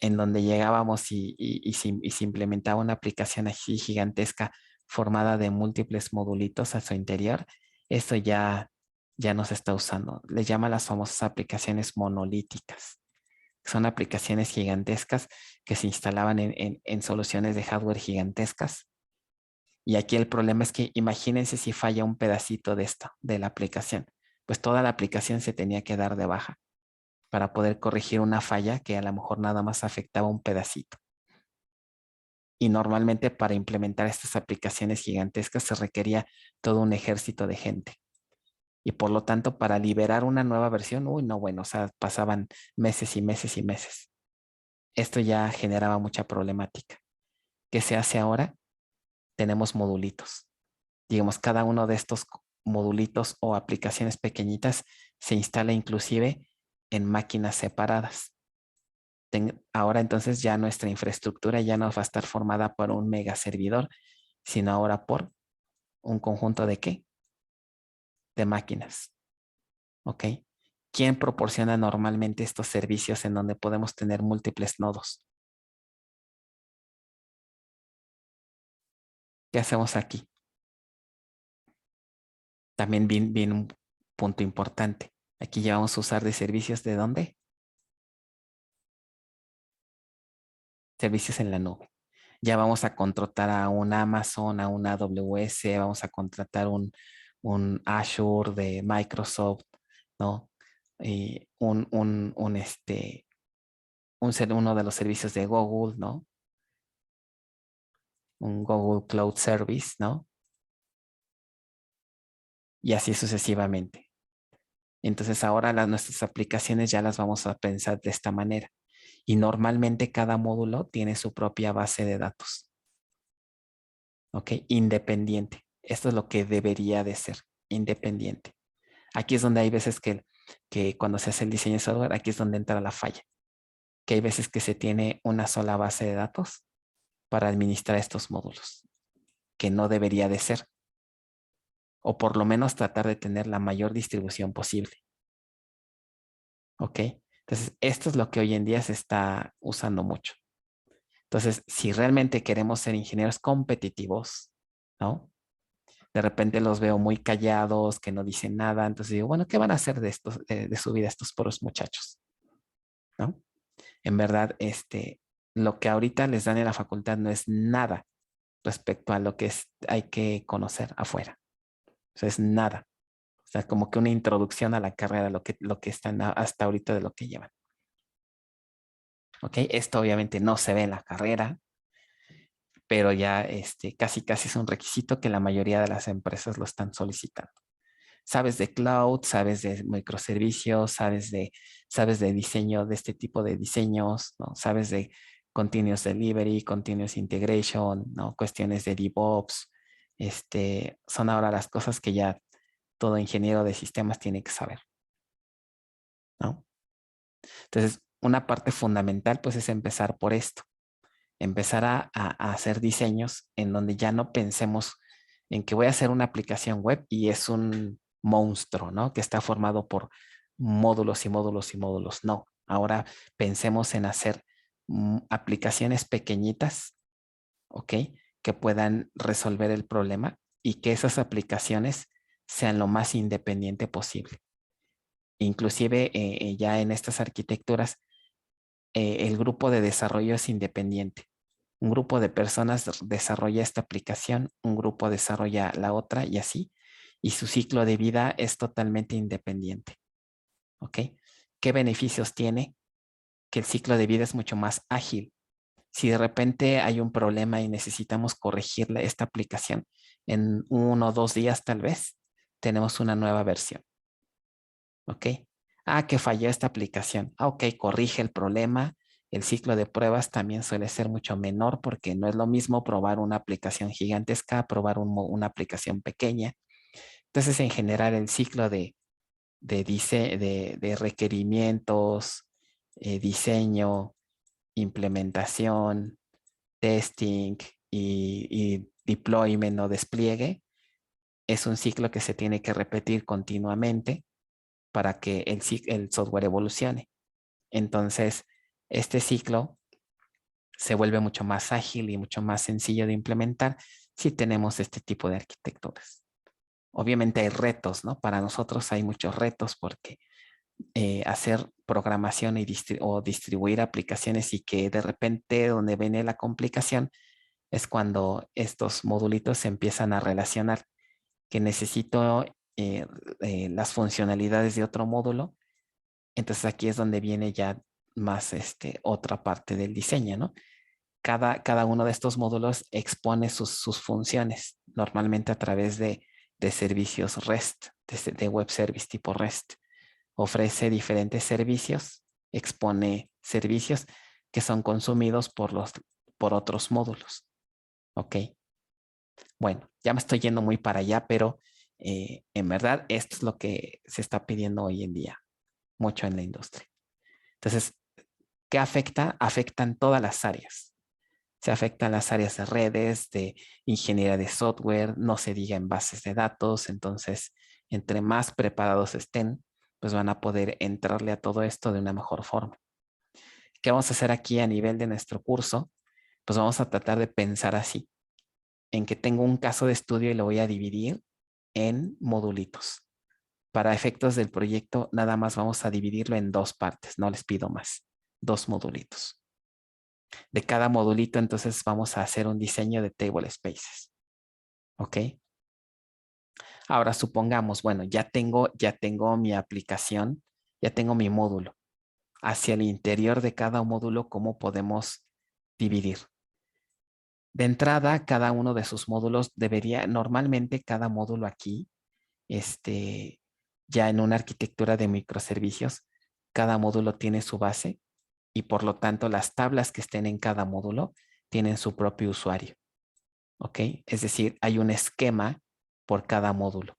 en donde llegábamos y se implementaba una aplicación así gigantesca formada de múltiples modulitos a su interior, eso ya no se está usando. Le llama las famosas aplicaciones monolíticas. Son aplicaciones gigantescas que se instalaban en soluciones de hardware gigantescas. Y aquí el problema es que imagínense si falla un pedacito de esto, de la aplicación. Pues toda la aplicación se tenía que dar de baja para poder corregir una falla que a lo mejor nada más afectaba un pedacito. Y normalmente para implementar estas aplicaciones gigantescas se requería todo un ejército de gente. Y por lo tanto, para liberar una nueva versión, uy, no, bueno, o sea, pasaban meses y meses y meses. Esto ya generaba mucha problemática. ¿Qué se hace ahora? Tenemos modulitos. digamos, cada uno de estos modulitos o aplicaciones pequeñitas se instala inclusive en máquinas separadas. Ahora entonces ya nuestra infraestructura ya no va a estar formada por un mega servidor, sino ahora por un conjunto de ¿qué? De máquinas. ¿Ok? ¿Quién proporciona normalmente estos servicios en donde podemos tener múltiples nodos? ¿Qué hacemos aquí? También viene un punto importante. Aquí ya vamos a usar de servicios ¿de dónde? Servicios en la nube. Ya vamos a contratar a un Amazon, a una AWS, vamos a contratar un Azure de Microsoft, ¿no? Y uno de los servicios de Google, ¿no? Un Google Cloud Service, ¿no? Y así sucesivamente. Entonces ahora nuestras aplicaciones ya las vamos a pensar de esta manera. Y normalmente cada módulo tiene su propia base de datos. ¿Ok? Independiente. Esto es lo que debería de ser, independiente. Aquí es donde hay veces que cuando se hace el diseño de software, aquí es donde entra la falla. Que hay veces que se tiene una sola base de datos para administrar estos módulos, que no debería de ser. O por lo menos tratar de tener la mayor distribución posible. ¿Ok? Entonces, esto es lo que hoy en día se está usando mucho. Entonces, si realmente queremos ser ingenieros competitivos, ¿no? De repente los veo muy callados, que no dicen nada. Entonces digo, bueno, ¿qué van a hacer de estos, de su vida estos pobres muchachos? ¿No? En verdad, lo que ahorita les dan en la facultad no es nada respecto a lo que hay que conocer afuera. O sea, es nada. O sea, como que una introducción a la carrera, lo que están hasta ahorita de lo que llevan. ¿Ok? Esto obviamente no se ve en la carrera, pero ya casi es un requisito que la mayoría de las empresas lo están solicitando. Sabes de cloud, sabes de microservicios, sabes de diseño, de este tipo de diseños, ¿no? Sabes de continuous delivery, continuous integration, ¿no? Cuestiones de DevOps. Son ahora las cosas que ya todo ingeniero de sistemas tiene que saber, ¿no? Entonces, una parte fundamental pues es empezar por esto. Empezar a hacer diseños en donde ya no pensemos en que voy a hacer una aplicación web y es un monstruo, ¿no? Que está formado por módulos y módulos y módulos. No, ahora pensemos en hacer aplicaciones pequeñitas, ¿ok? Que puedan resolver el problema y que esas aplicaciones sean lo más independiente posible. Inclusive ya en estas arquitecturas, el grupo de desarrollo es independiente. Un grupo de personas desarrolla esta aplicación, un grupo desarrolla la otra y así. Y su ciclo de vida es totalmente independiente. ¿Ok? ¿Qué beneficios tiene? Que el ciclo de vida es mucho más ágil. Si de repente hay un problema y necesitamos corregir esta aplicación en 1 o 2 días tal vez, tenemos una nueva versión. ¿Ok? Ah, que falló esta aplicación. Ah, ok, corrige el problema. El ciclo de pruebas también suele ser mucho menor porque no es lo mismo probar una aplicación gigantesca a probar una aplicación pequeña. Entonces, en general, el ciclo de requerimientos, diseño, implementación, testing y deployment o despliegue es un ciclo que se tiene que repetir continuamente para que el software evolucione. Entonces, este ciclo se vuelve mucho más ágil y mucho más sencillo de implementar si tenemos este tipo de arquitecturas. Obviamente hay retos, ¿no? Para nosotros hay muchos retos porque hacer programación o distribuir aplicaciones y que de repente donde viene la complicación es cuando estos modulitos se empiezan a relacionar, que necesito las funcionalidades de otro módulo. Entonces aquí es donde viene ya más otra parte del diseño, ¿no? Cada uno de estos módulos expone sus funciones, normalmente a través de servicios REST, de web service tipo REST. Ofrece diferentes servicios, expone servicios que son consumidos por otros módulos. ¿Ok? Bueno, ya me estoy yendo muy para allá, pero en verdad esto es lo que se está pidiendo hoy en día, mucho en la industria. Entonces, ¿qué afecta? Afectan todas las áreas. Se afectan las áreas de redes, de ingeniería de software, no se diga en bases de datos. Entonces, entre más preparados estén, pues van a poder entrarle a todo esto de una mejor forma. ¿Qué vamos a hacer aquí a nivel de nuestro curso? Pues vamos a tratar de pensar así, en que tengo un caso de estudio y lo voy a dividir en modulitos. Para efectos del proyecto, nada más vamos a dividirlo en dos partes, no les pido más, dos modulitos. De cada modulito, entonces vamos a hacer un diseño de table spaces. ¿Ok? Ahora supongamos, bueno, ya tengo mi aplicación, ya tengo mi módulo. Hacia el interior de cada módulo, ¿cómo podemos dividir? De entrada, cada uno de sus módulos debería, normalmente cada módulo aquí, ya en una arquitectura de microservicios, cada módulo tiene su base y por lo tanto las tablas que estén en cada módulo tienen su propio usuario. ¿Ok? Es decir, hay un esquema por cada módulo.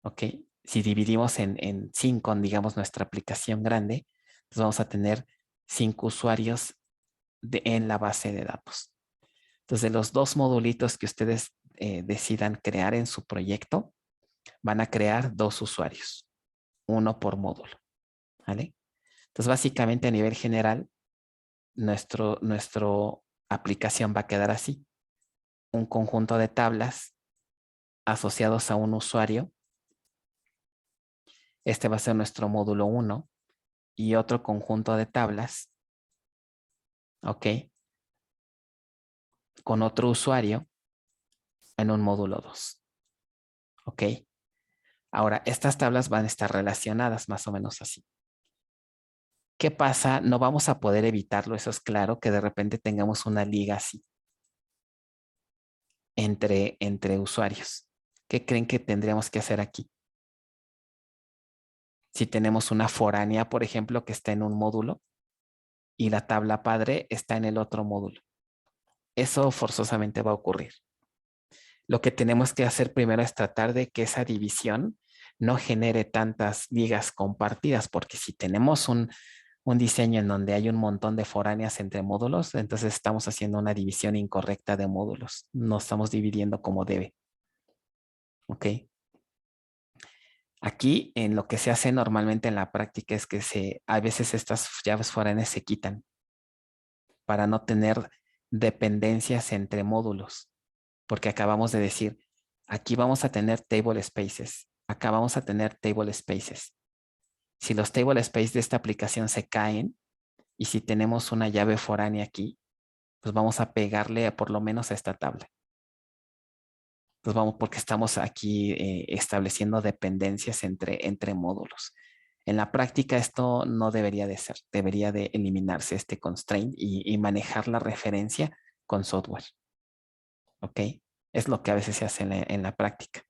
¿Ok? Si dividimos en 5, digamos, nuestra aplicación grande, pues vamos a tener 5 usuarios en la base de datos. Entonces, los dos modulitos que ustedes decidan crear en su proyecto, van a crear 2 usuarios, uno por módulo. ¿Vale? Entonces, básicamente a nivel general, nuestro aplicación va a quedar así. Un conjunto de tablas asociados a un usuario. Este va a ser nuestro módulo 1 y otro conjunto de tablas, ¿ok? Con otro usuario en un módulo 2, ¿ok? Ahora, estas tablas van a estar relacionadas más o menos así. ¿Qué pasa? No vamos a poder evitarlo, eso es claro, que de repente tengamos una liga así entre usuarios. ¿Qué creen que tendríamos que hacer aquí? Si tenemos una foránea, por ejemplo, que está en un módulo y la tabla padre está en el otro módulo. Eso forzosamente va a ocurrir. Lo que tenemos que hacer primero es tratar de que esa división no genere tantas ligas compartidas, porque si tenemos un diseño en donde hay un montón de foráneas entre módulos, entonces estamos haciendo una división incorrecta de módulos. No estamos dividiendo como debe. ¿Ok? Aquí, en lo que se hace normalmente en la práctica es que a veces estas llaves foráneas se quitan para no tener dependencias entre módulos, porque acabamos de decir, aquí vamos a tener table spaces, acá vamos a tener table spaces. Si los table spaces de esta aplicación se caen y si tenemos una llave foránea aquí, pues vamos a pegarle por lo menos a esta tabla. Pues vamos, porque estamos aquí estableciendo dependencias entre módulos. En la práctica esto no debería de ser, debería de eliminarse este constraint y manejar la referencia con software. ¿Ok? Es lo que a veces se hace en la práctica.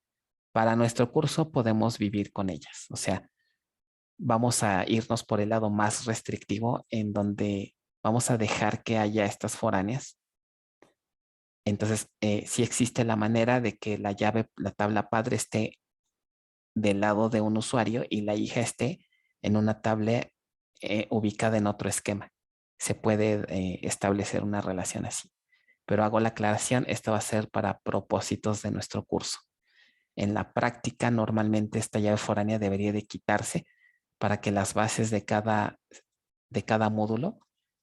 Para nuestro curso podemos vivir con ellas. O sea, vamos a irnos por el lado más restrictivo en donde vamos a dejar que haya estas foráneas. Entonces, sí existe la manera de que la tabla padre esté del lado de un usuario y la hija esté en una tabla ubicada en otro esquema. Se puede establecer una relación así. Pero hago la aclaración, esto va a ser para propósitos de nuestro curso. En la práctica, normalmente esta llave foránea debería de quitarse para que las bases de cada módulo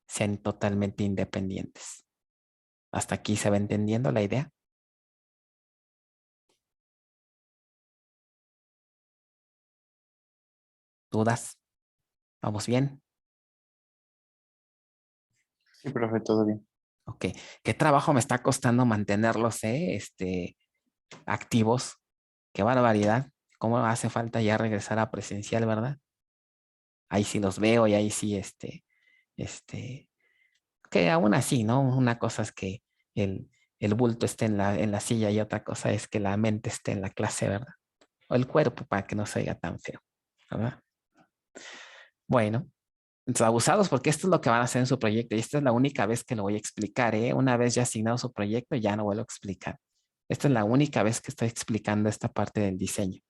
sean totalmente independientes. ¿Hasta aquí se va entendiendo la idea? ¿Dudas? ¿Vamos bien? Sí, profe, todo bien. Ok. ¿Qué trabajo me está costando mantenerlos activos? Qué barbaridad. ¿Cómo hace falta ya regresar a presencial, verdad? Ahí sí los veo y ahí sí, que aún así, ¿no? Una cosa es que el bulto esté en la silla y otra cosa es que la mente esté en la clase, ¿verdad? O el cuerpo para que no se oiga tan feo, ¿verdad? Bueno, entonces abusados porque esto es lo que van a hacer en su proyecto y esta es la única vez que lo voy a explicar, ¿eh? Una vez ya asignado su proyecto, ya no vuelvo a explicar. Esta es la única vez que estoy explicando esta parte del diseño.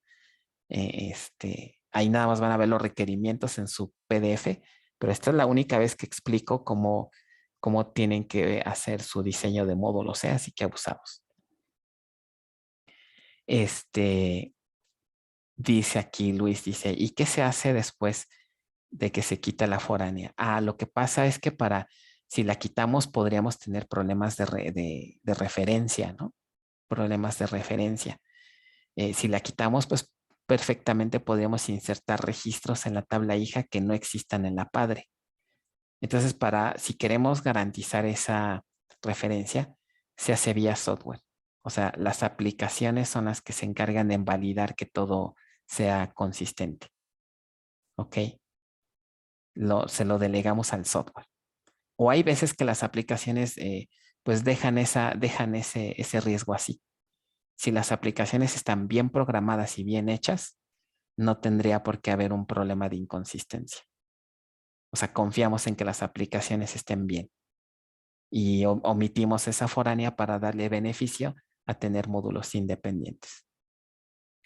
Ahí nada más van a ver los requerimientos en su PDF, pero esta es la única vez que explico cómo tienen que hacer su diseño de módulos, así que abusados. Dice aquí Luis, dice, ¿y qué se hace después de que se quita la foránea? Lo que pasa es que si la quitamos podríamos tener problemas de referencia, ¿no? Problemas de referencia. Si la quitamos, pues perfectamente podríamos insertar registros en la tabla hija que no existan en la padre. Entonces, si queremos garantizar esa referencia, se hace vía software. O sea, las aplicaciones son las que se encargan de validar que todo sea consistente. ¿Ok? Se lo delegamos al software. O hay veces que las aplicaciones pues dejan ese riesgo así. Si las aplicaciones están bien programadas y bien hechas, no tendría por qué haber un problema de inconsistencia. O sea, confiamos en que las aplicaciones estén bien. Y omitimos esa foránea para darle beneficio a tener módulos independientes.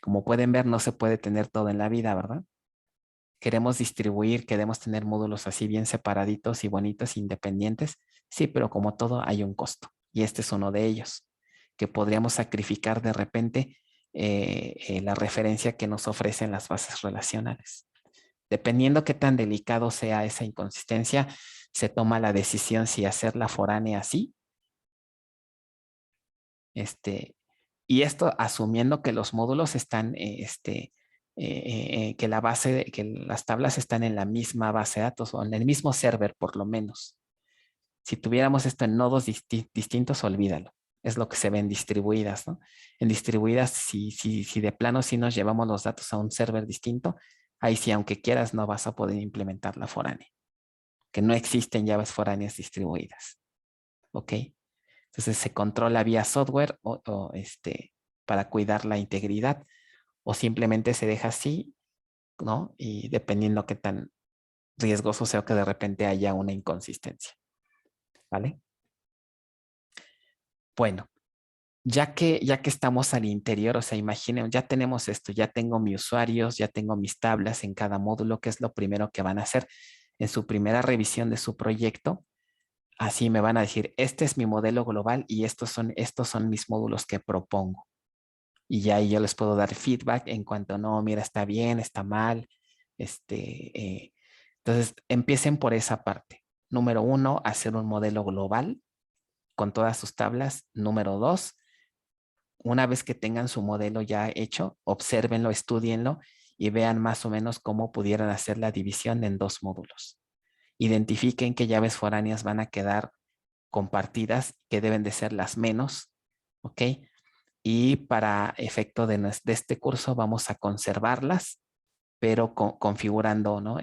Como pueden ver, no se puede tener todo en la vida, ¿verdad? Queremos distribuir, queremos tener módulos así bien separaditos y bonitos, independientes. Sí, pero como todo hay un costo. Y este es uno de ellos, que podríamos sacrificar de repente la referencia que nos ofrecen las bases relacionales. Dependiendo qué tan delicado sea esa inconsistencia, se toma la decisión si hacer la foránea así. Y esto asumiendo que los módulos están, que las tablas están en la misma base de datos o en el mismo server por lo menos. Si tuviéramos esto en nodos distintos, olvídalo. Es lo que se ve en distribuidas, ¿no? En distribuidas, si de plano sí nos llevamos los datos a un server distinto, ahí sí, aunque quieras, no vas a poder implementar la foránea. Que no existen llaves foráneas distribuidas. ¿Ok? Entonces se controla vía software para cuidar la integridad o simplemente se deja así, ¿no? Y dependiendo qué tan riesgoso sea que de repente haya una inconsistencia. ¿Vale? Bueno, ya que estamos al interior, o sea, imaginen, ya tenemos esto, ya tengo mis usuarios, ya tengo mis tablas en cada módulo, que es lo primero que van a hacer en su primera revisión de su proyecto. Así me van a decir, este es mi modelo global y estos son mis módulos que propongo. Y ya ahí yo les puedo dar feedback en cuanto, no, mira, está bien, está mal. Entonces, empiecen por esa parte. Número 1, hacer un modelo global con todas sus tablas. Número 2, una vez que tengan su modelo ya hecho, obsérvenlo, estudienlo y vean más o menos cómo pudieran hacer la división en 2 módulos. Identifiquen qué llaves foráneas van a quedar compartidas, que deben de ser las menos, ¿ok? Y para efecto de este curso vamos a conservarlas, pero configurando, ¿no?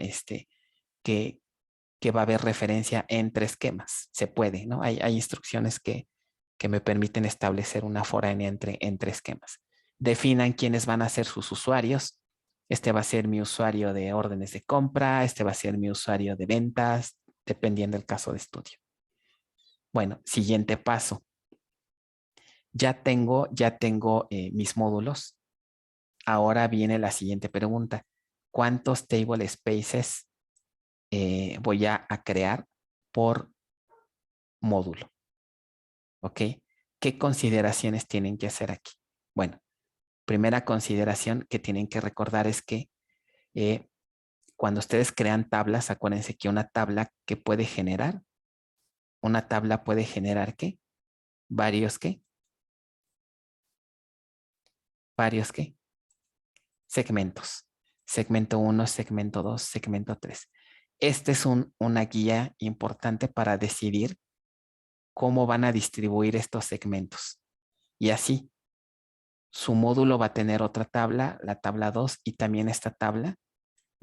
Que va a haber referencia entre esquemas. Se puede, ¿no? Hay instrucciones que me permiten establecer una foránea entre esquemas. Definan quiénes van a ser sus usuarios. Este va a ser mi usuario de órdenes de compra, este va a ser mi usuario de ventas, dependiendo del caso de estudio. Bueno, siguiente paso. Ya tengo mis módulos. Ahora viene la siguiente pregunta. ¿Cuántos table spaces voy a crear por módulo? ¿Ok? ¿Qué consideraciones tienen que hacer aquí? Bueno, primera consideración que tienen que recordar es que cuando ustedes crean tablas, acuérdense que una tabla que puede generar, una tabla puede generar ¿qué? Varios ¿qué? Varios ¿qué? Segmentos. Segmento 1, segmento 2, segmento 3. Este es una guía importante para decidir cómo van a distribuir estos segmentos. Y así, su módulo va a tener otra tabla, la tabla 2, y también esta tabla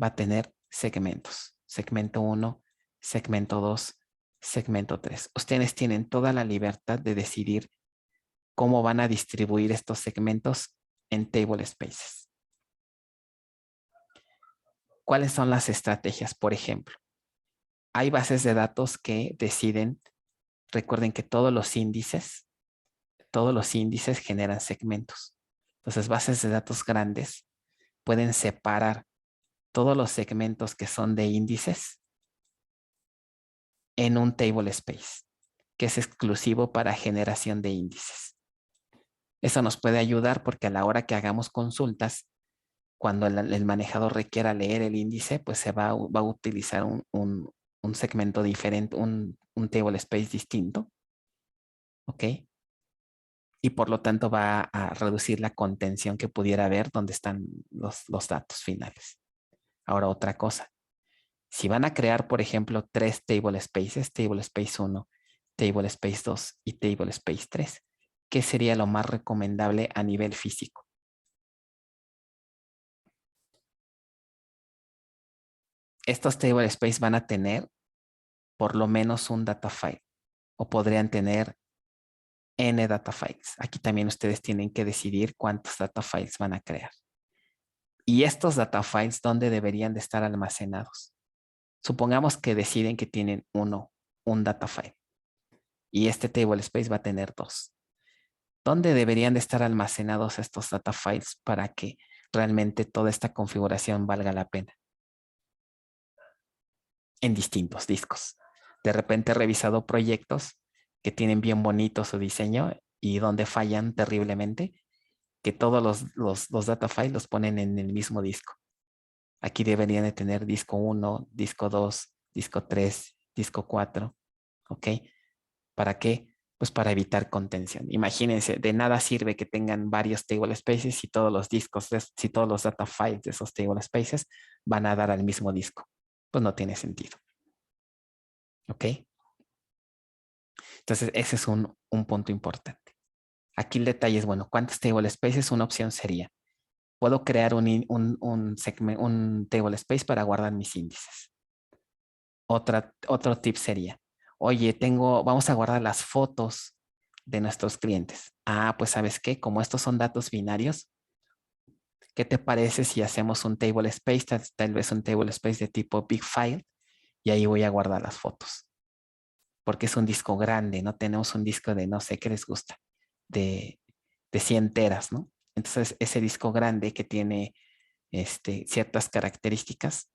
va a tener segmentos. Segmento 1, segmento 2, segmento 3. Ustedes tienen toda la libertad de decidir cómo van a distribuir estos segmentos en table spaces. ¿Cuáles son las estrategias? Por ejemplo, hay bases de datos que deciden, recuerden que todos los índices todos los índices generan segmentos. Entonces, bases de datos grandes pueden separar todos los segmentos que son de índices en un table space, que es exclusivo para generación de índices. Eso nos puede ayudar porque a la hora que hagamos consultas, cuando el manejador requiera leer el índice, pues se va a utilizar un segmento diferente, un table space distinto. ¿Ok? Y por lo tanto va a reducir la contención que pudiera haber donde están los datos finales. Ahora otra cosa. Si van a crear, por ejemplo, 3 table spaces, table space 1, table space 2 y table space 3, ¿qué sería lo más recomendable a nivel físico? Estos table space van a tener por lo menos un data file o podrían tener N data files. Aquí también ustedes tienen que decidir cuántos data files van a crear. Y estos data files, ¿dónde deberían de estar almacenados? Supongamos que deciden que tienen un data file. Y este table space va a tener 2. ¿Dónde deberían de estar almacenados estos data files para que realmente toda esta configuración valga la pena? En distintos discos. De repente he revisado proyectos que tienen bien bonito su diseño y donde fallan terriblemente, que todos los data files los ponen en el mismo disco. Aquí deberían de tener disco 1, disco 2, disco 3, disco 4. ¿Ok? ¿Para qué? Pues para evitar contención. Imagínense, de nada sirve que tengan varios table spaces si todos los discos, si todos los data files de esos table spaces van a dar al mismo disco. Pues no tiene sentido. ¿Ok? Entonces, ese es un punto importante. Aquí el detalle es, bueno, ¿cuántos table spaces? Una opción sería, puedo crear un table space para guardar mis índices. Otro tip sería, oye, vamos a guardar las fotos de nuestros clientes. Ah, pues ¿sabes qué? Como estos son datos binarios, ¿qué te parece si hacemos un table space, tal vez un table space de tipo big file, y ahí voy a guardar las fotos? Porque es un disco grande, no tenemos un disco de no sé qué les gusta, de 100 teras, ¿no? Entonces, ese disco grande que tiene ciertas características,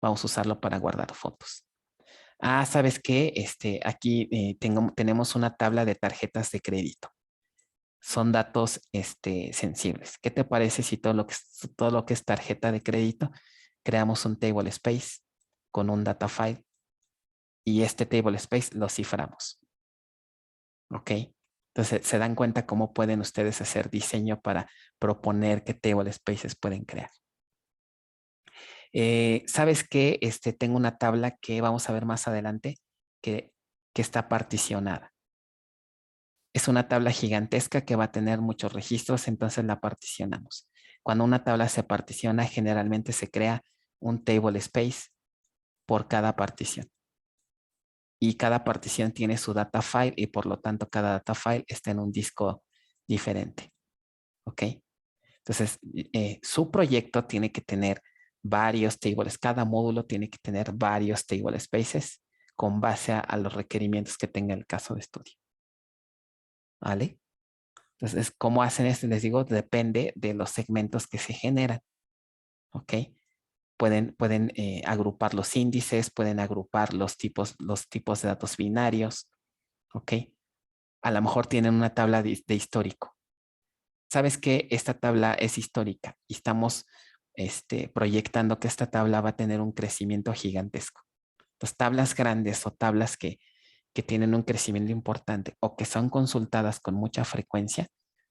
vamos a usarlo para guardar fotos. Ah, ¿sabes qué? Aquí tenemos una tabla de tarjetas de crédito. Son datos sensibles. ¿Qué te parece si todo lo que es tarjeta de crédito, creamos un table space con un data file y este table space lo ciframos? ¿Ok? Entonces, se dan cuenta cómo pueden ustedes hacer diseño para proponer qué table spaces pueden crear. ¿Sabes qué? Tengo una tabla que vamos a ver más adelante que está particionada. Es una tabla gigantesca que va a tener muchos registros, entonces la particionamos. Cuando una tabla se particiona, generalmente se crea un table space por cada partición. Y cada partición tiene su data file y por lo tanto cada data file está en un disco diferente. ¿Ok? Entonces, su proyecto tiene que tener varios tables. Cada módulo tiene que tener varios table spaces con base a los requerimientos que tenga el caso de estudio. ¿Vale? Entonces, ¿cómo hacen esto? Les digo, depende de los segmentos que se generan. ¿Ok? Pueden agrupar los índices, pueden agrupar los tipos de datos binarios. ¿Ok? A lo mejor tienen una tabla de histórico. ¿Sabes qué? Esta tabla es histórica y estamos proyectando que esta tabla va a tener un crecimiento gigantesco. Las tablas grandes o tablas que tienen un crecimiento importante o que son consultadas con mucha frecuencia,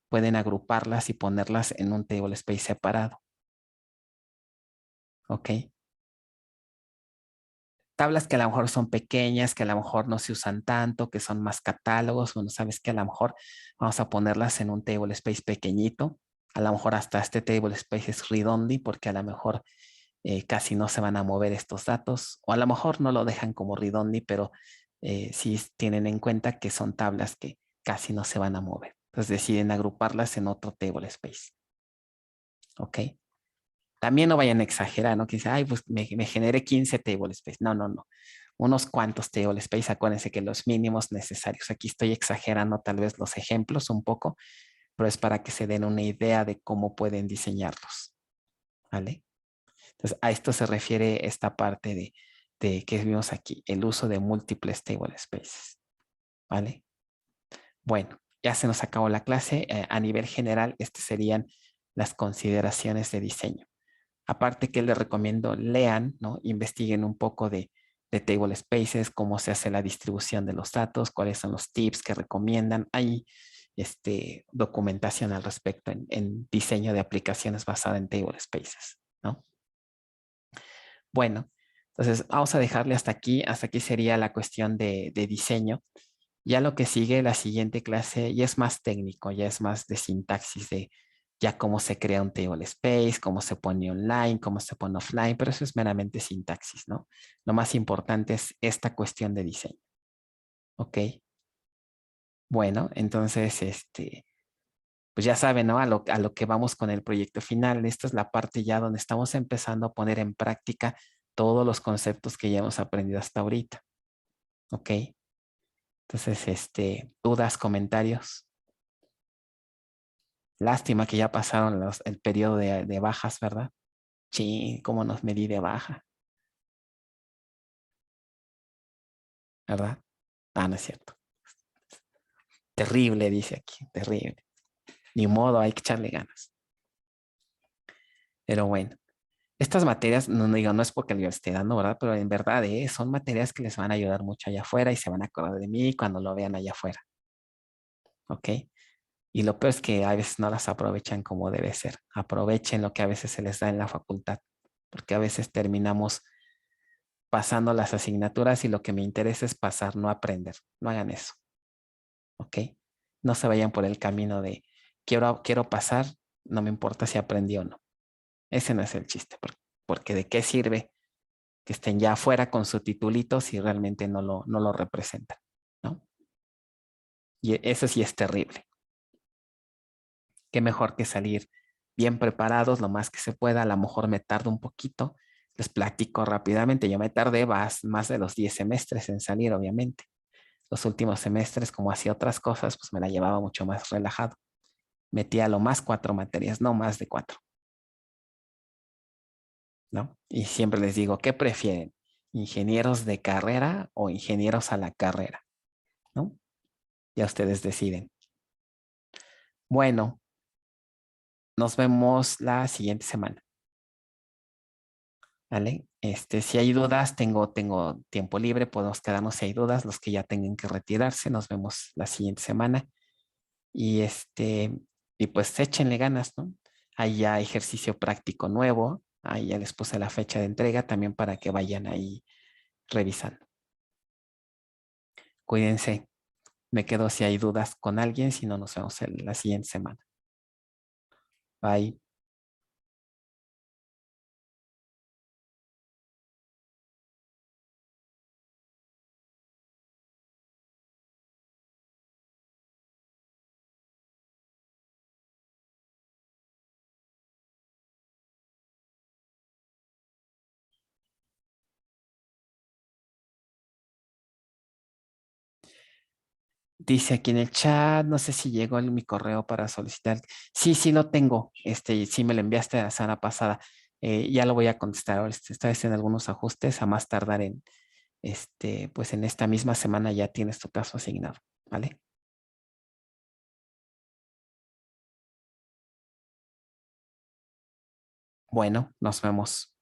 pueden agruparlas y ponerlas en un table space separado. ¿Ok? Tablas que a lo mejor son pequeñas, que a lo mejor no se usan tanto, que son más catálogos, bueno, sabes que a lo mejor vamos a ponerlas en un table space pequeñito. A lo mejor hasta este table space es read-only porque a lo mejor casi no se van a mover estos datos. O a lo mejor no lo dejan como read-only, pero sí tienen en cuenta que son tablas que casi no se van a mover. Entonces deciden agruparlas en otro table space. ¿Ok? También no vayan a exagerar, ¿no? Que dice, ay, pues me generé 15 table space. No, no, no. unos cuantos table space. Acuérdense que los mínimos necesarios. Aquí estoy exagerando tal vez los ejemplos un poco, pero es para que se den una idea de cómo pueden diseñarlos. ¿Vale? Entonces, a esto se refiere esta parte de que vimos aquí, el uso de múltiples table spaces. ¿Vale? Bueno, ya se nos acabó la clase. A nivel general, estas serían las consideraciones de diseño. Aparte que les recomiendo lean, ¿no? Investiguen un poco de table spaces, cómo se hace la distribución de los datos, cuáles son los tips que recomiendan. Hay documentación al respecto en diseño de aplicaciones basada en table spaces, ¿no? Bueno, entonces vamos a dejarle hasta aquí. Hasta aquí sería la cuestión de diseño. Ya lo que sigue, la siguiente clase, ya es más técnico, ya es más de sintaxis, de ya cómo se crea un table space, cómo se pone online, cómo se pone offline, pero eso es meramente sintaxis, ¿no? Lo más importante es esta cuestión de diseño. ¿Ok? Bueno, entonces, pues ya saben, ¿no? A lo que vamos con el proyecto final. Esta es la parte ya donde estamos empezando a poner en práctica todos los conceptos que ya hemos aprendido hasta ahorita. ¿Ok? Entonces, dudas, comentarios. Lástima que ya pasaron el periodo de bajas, ¿verdad? Sí, cómo nos medí de baja, ¿verdad? Ah, no es cierto. Terrible, dice aquí, terrible. Ni modo, hay que echarle ganas. Pero bueno, estas materias, no digo, no es porque yo esté dando, ¿verdad? Pero en verdad, son materias que les van a ayudar mucho allá afuera y se van a acordar de mí cuando lo vean allá afuera. ¿Ok? Y lo peor es que a veces no las aprovechan como debe ser. Aprovechen lo que a veces se les da en la facultad, porque a veces terminamos pasando las asignaturas y lo que me interesa es pasar, no aprender. No hagan eso. ¿Ok? No se vayan por el camino de quiero pasar, no me importa si aprendí o no. Ese no es el chiste, porque ¿de qué sirve que estén ya afuera con su titulito si realmente no lo representan? ¿No? Y eso sí es terrible. Qué mejor que salir bien preparados lo más que se pueda. A lo mejor me tardo un poquito. Les platico rápidamente. Yo me tardé más de los 10 semestres en salir, obviamente. Los últimos semestres, como hacía otras cosas, pues me la llevaba mucho más relajado. Metía a lo más 4 materias, no más de 4. ¿No? Y siempre les digo, ¿qué prefieren? ¿Ingenieros de carrera o ingenieros a la carrera? ¿No? Ya ustedes deciden. Bueno, nos vemos la siguiente semana. ¿Vale? Si hay dudas, tengo tiempo libre, podemos quedarnos si hay dudas, los que ya tengan que retirarse, nos vemos la siguiente semana. Y y pues échenle ganas, ¿no? Hay ya ejercicio práctico nuevo, ahí ya les puse la fecha de entrega también para que vayan ahí revisando. Cuídense, me quedo si hay dudas con alguien, si no nos vemos la siguiente semana. Bye. Dice aquí en el chat, no sé si llegó mi correo para solicitar. Sí, sí lo tengo. Sí me lo enviaste la semana pasada. Ya lo voy a contestar. Esta vez en algunos ajustes, a más tardar pues en esta misma semana ya tienes tu caso asignado, ¿vale? Bueno, nos vemos.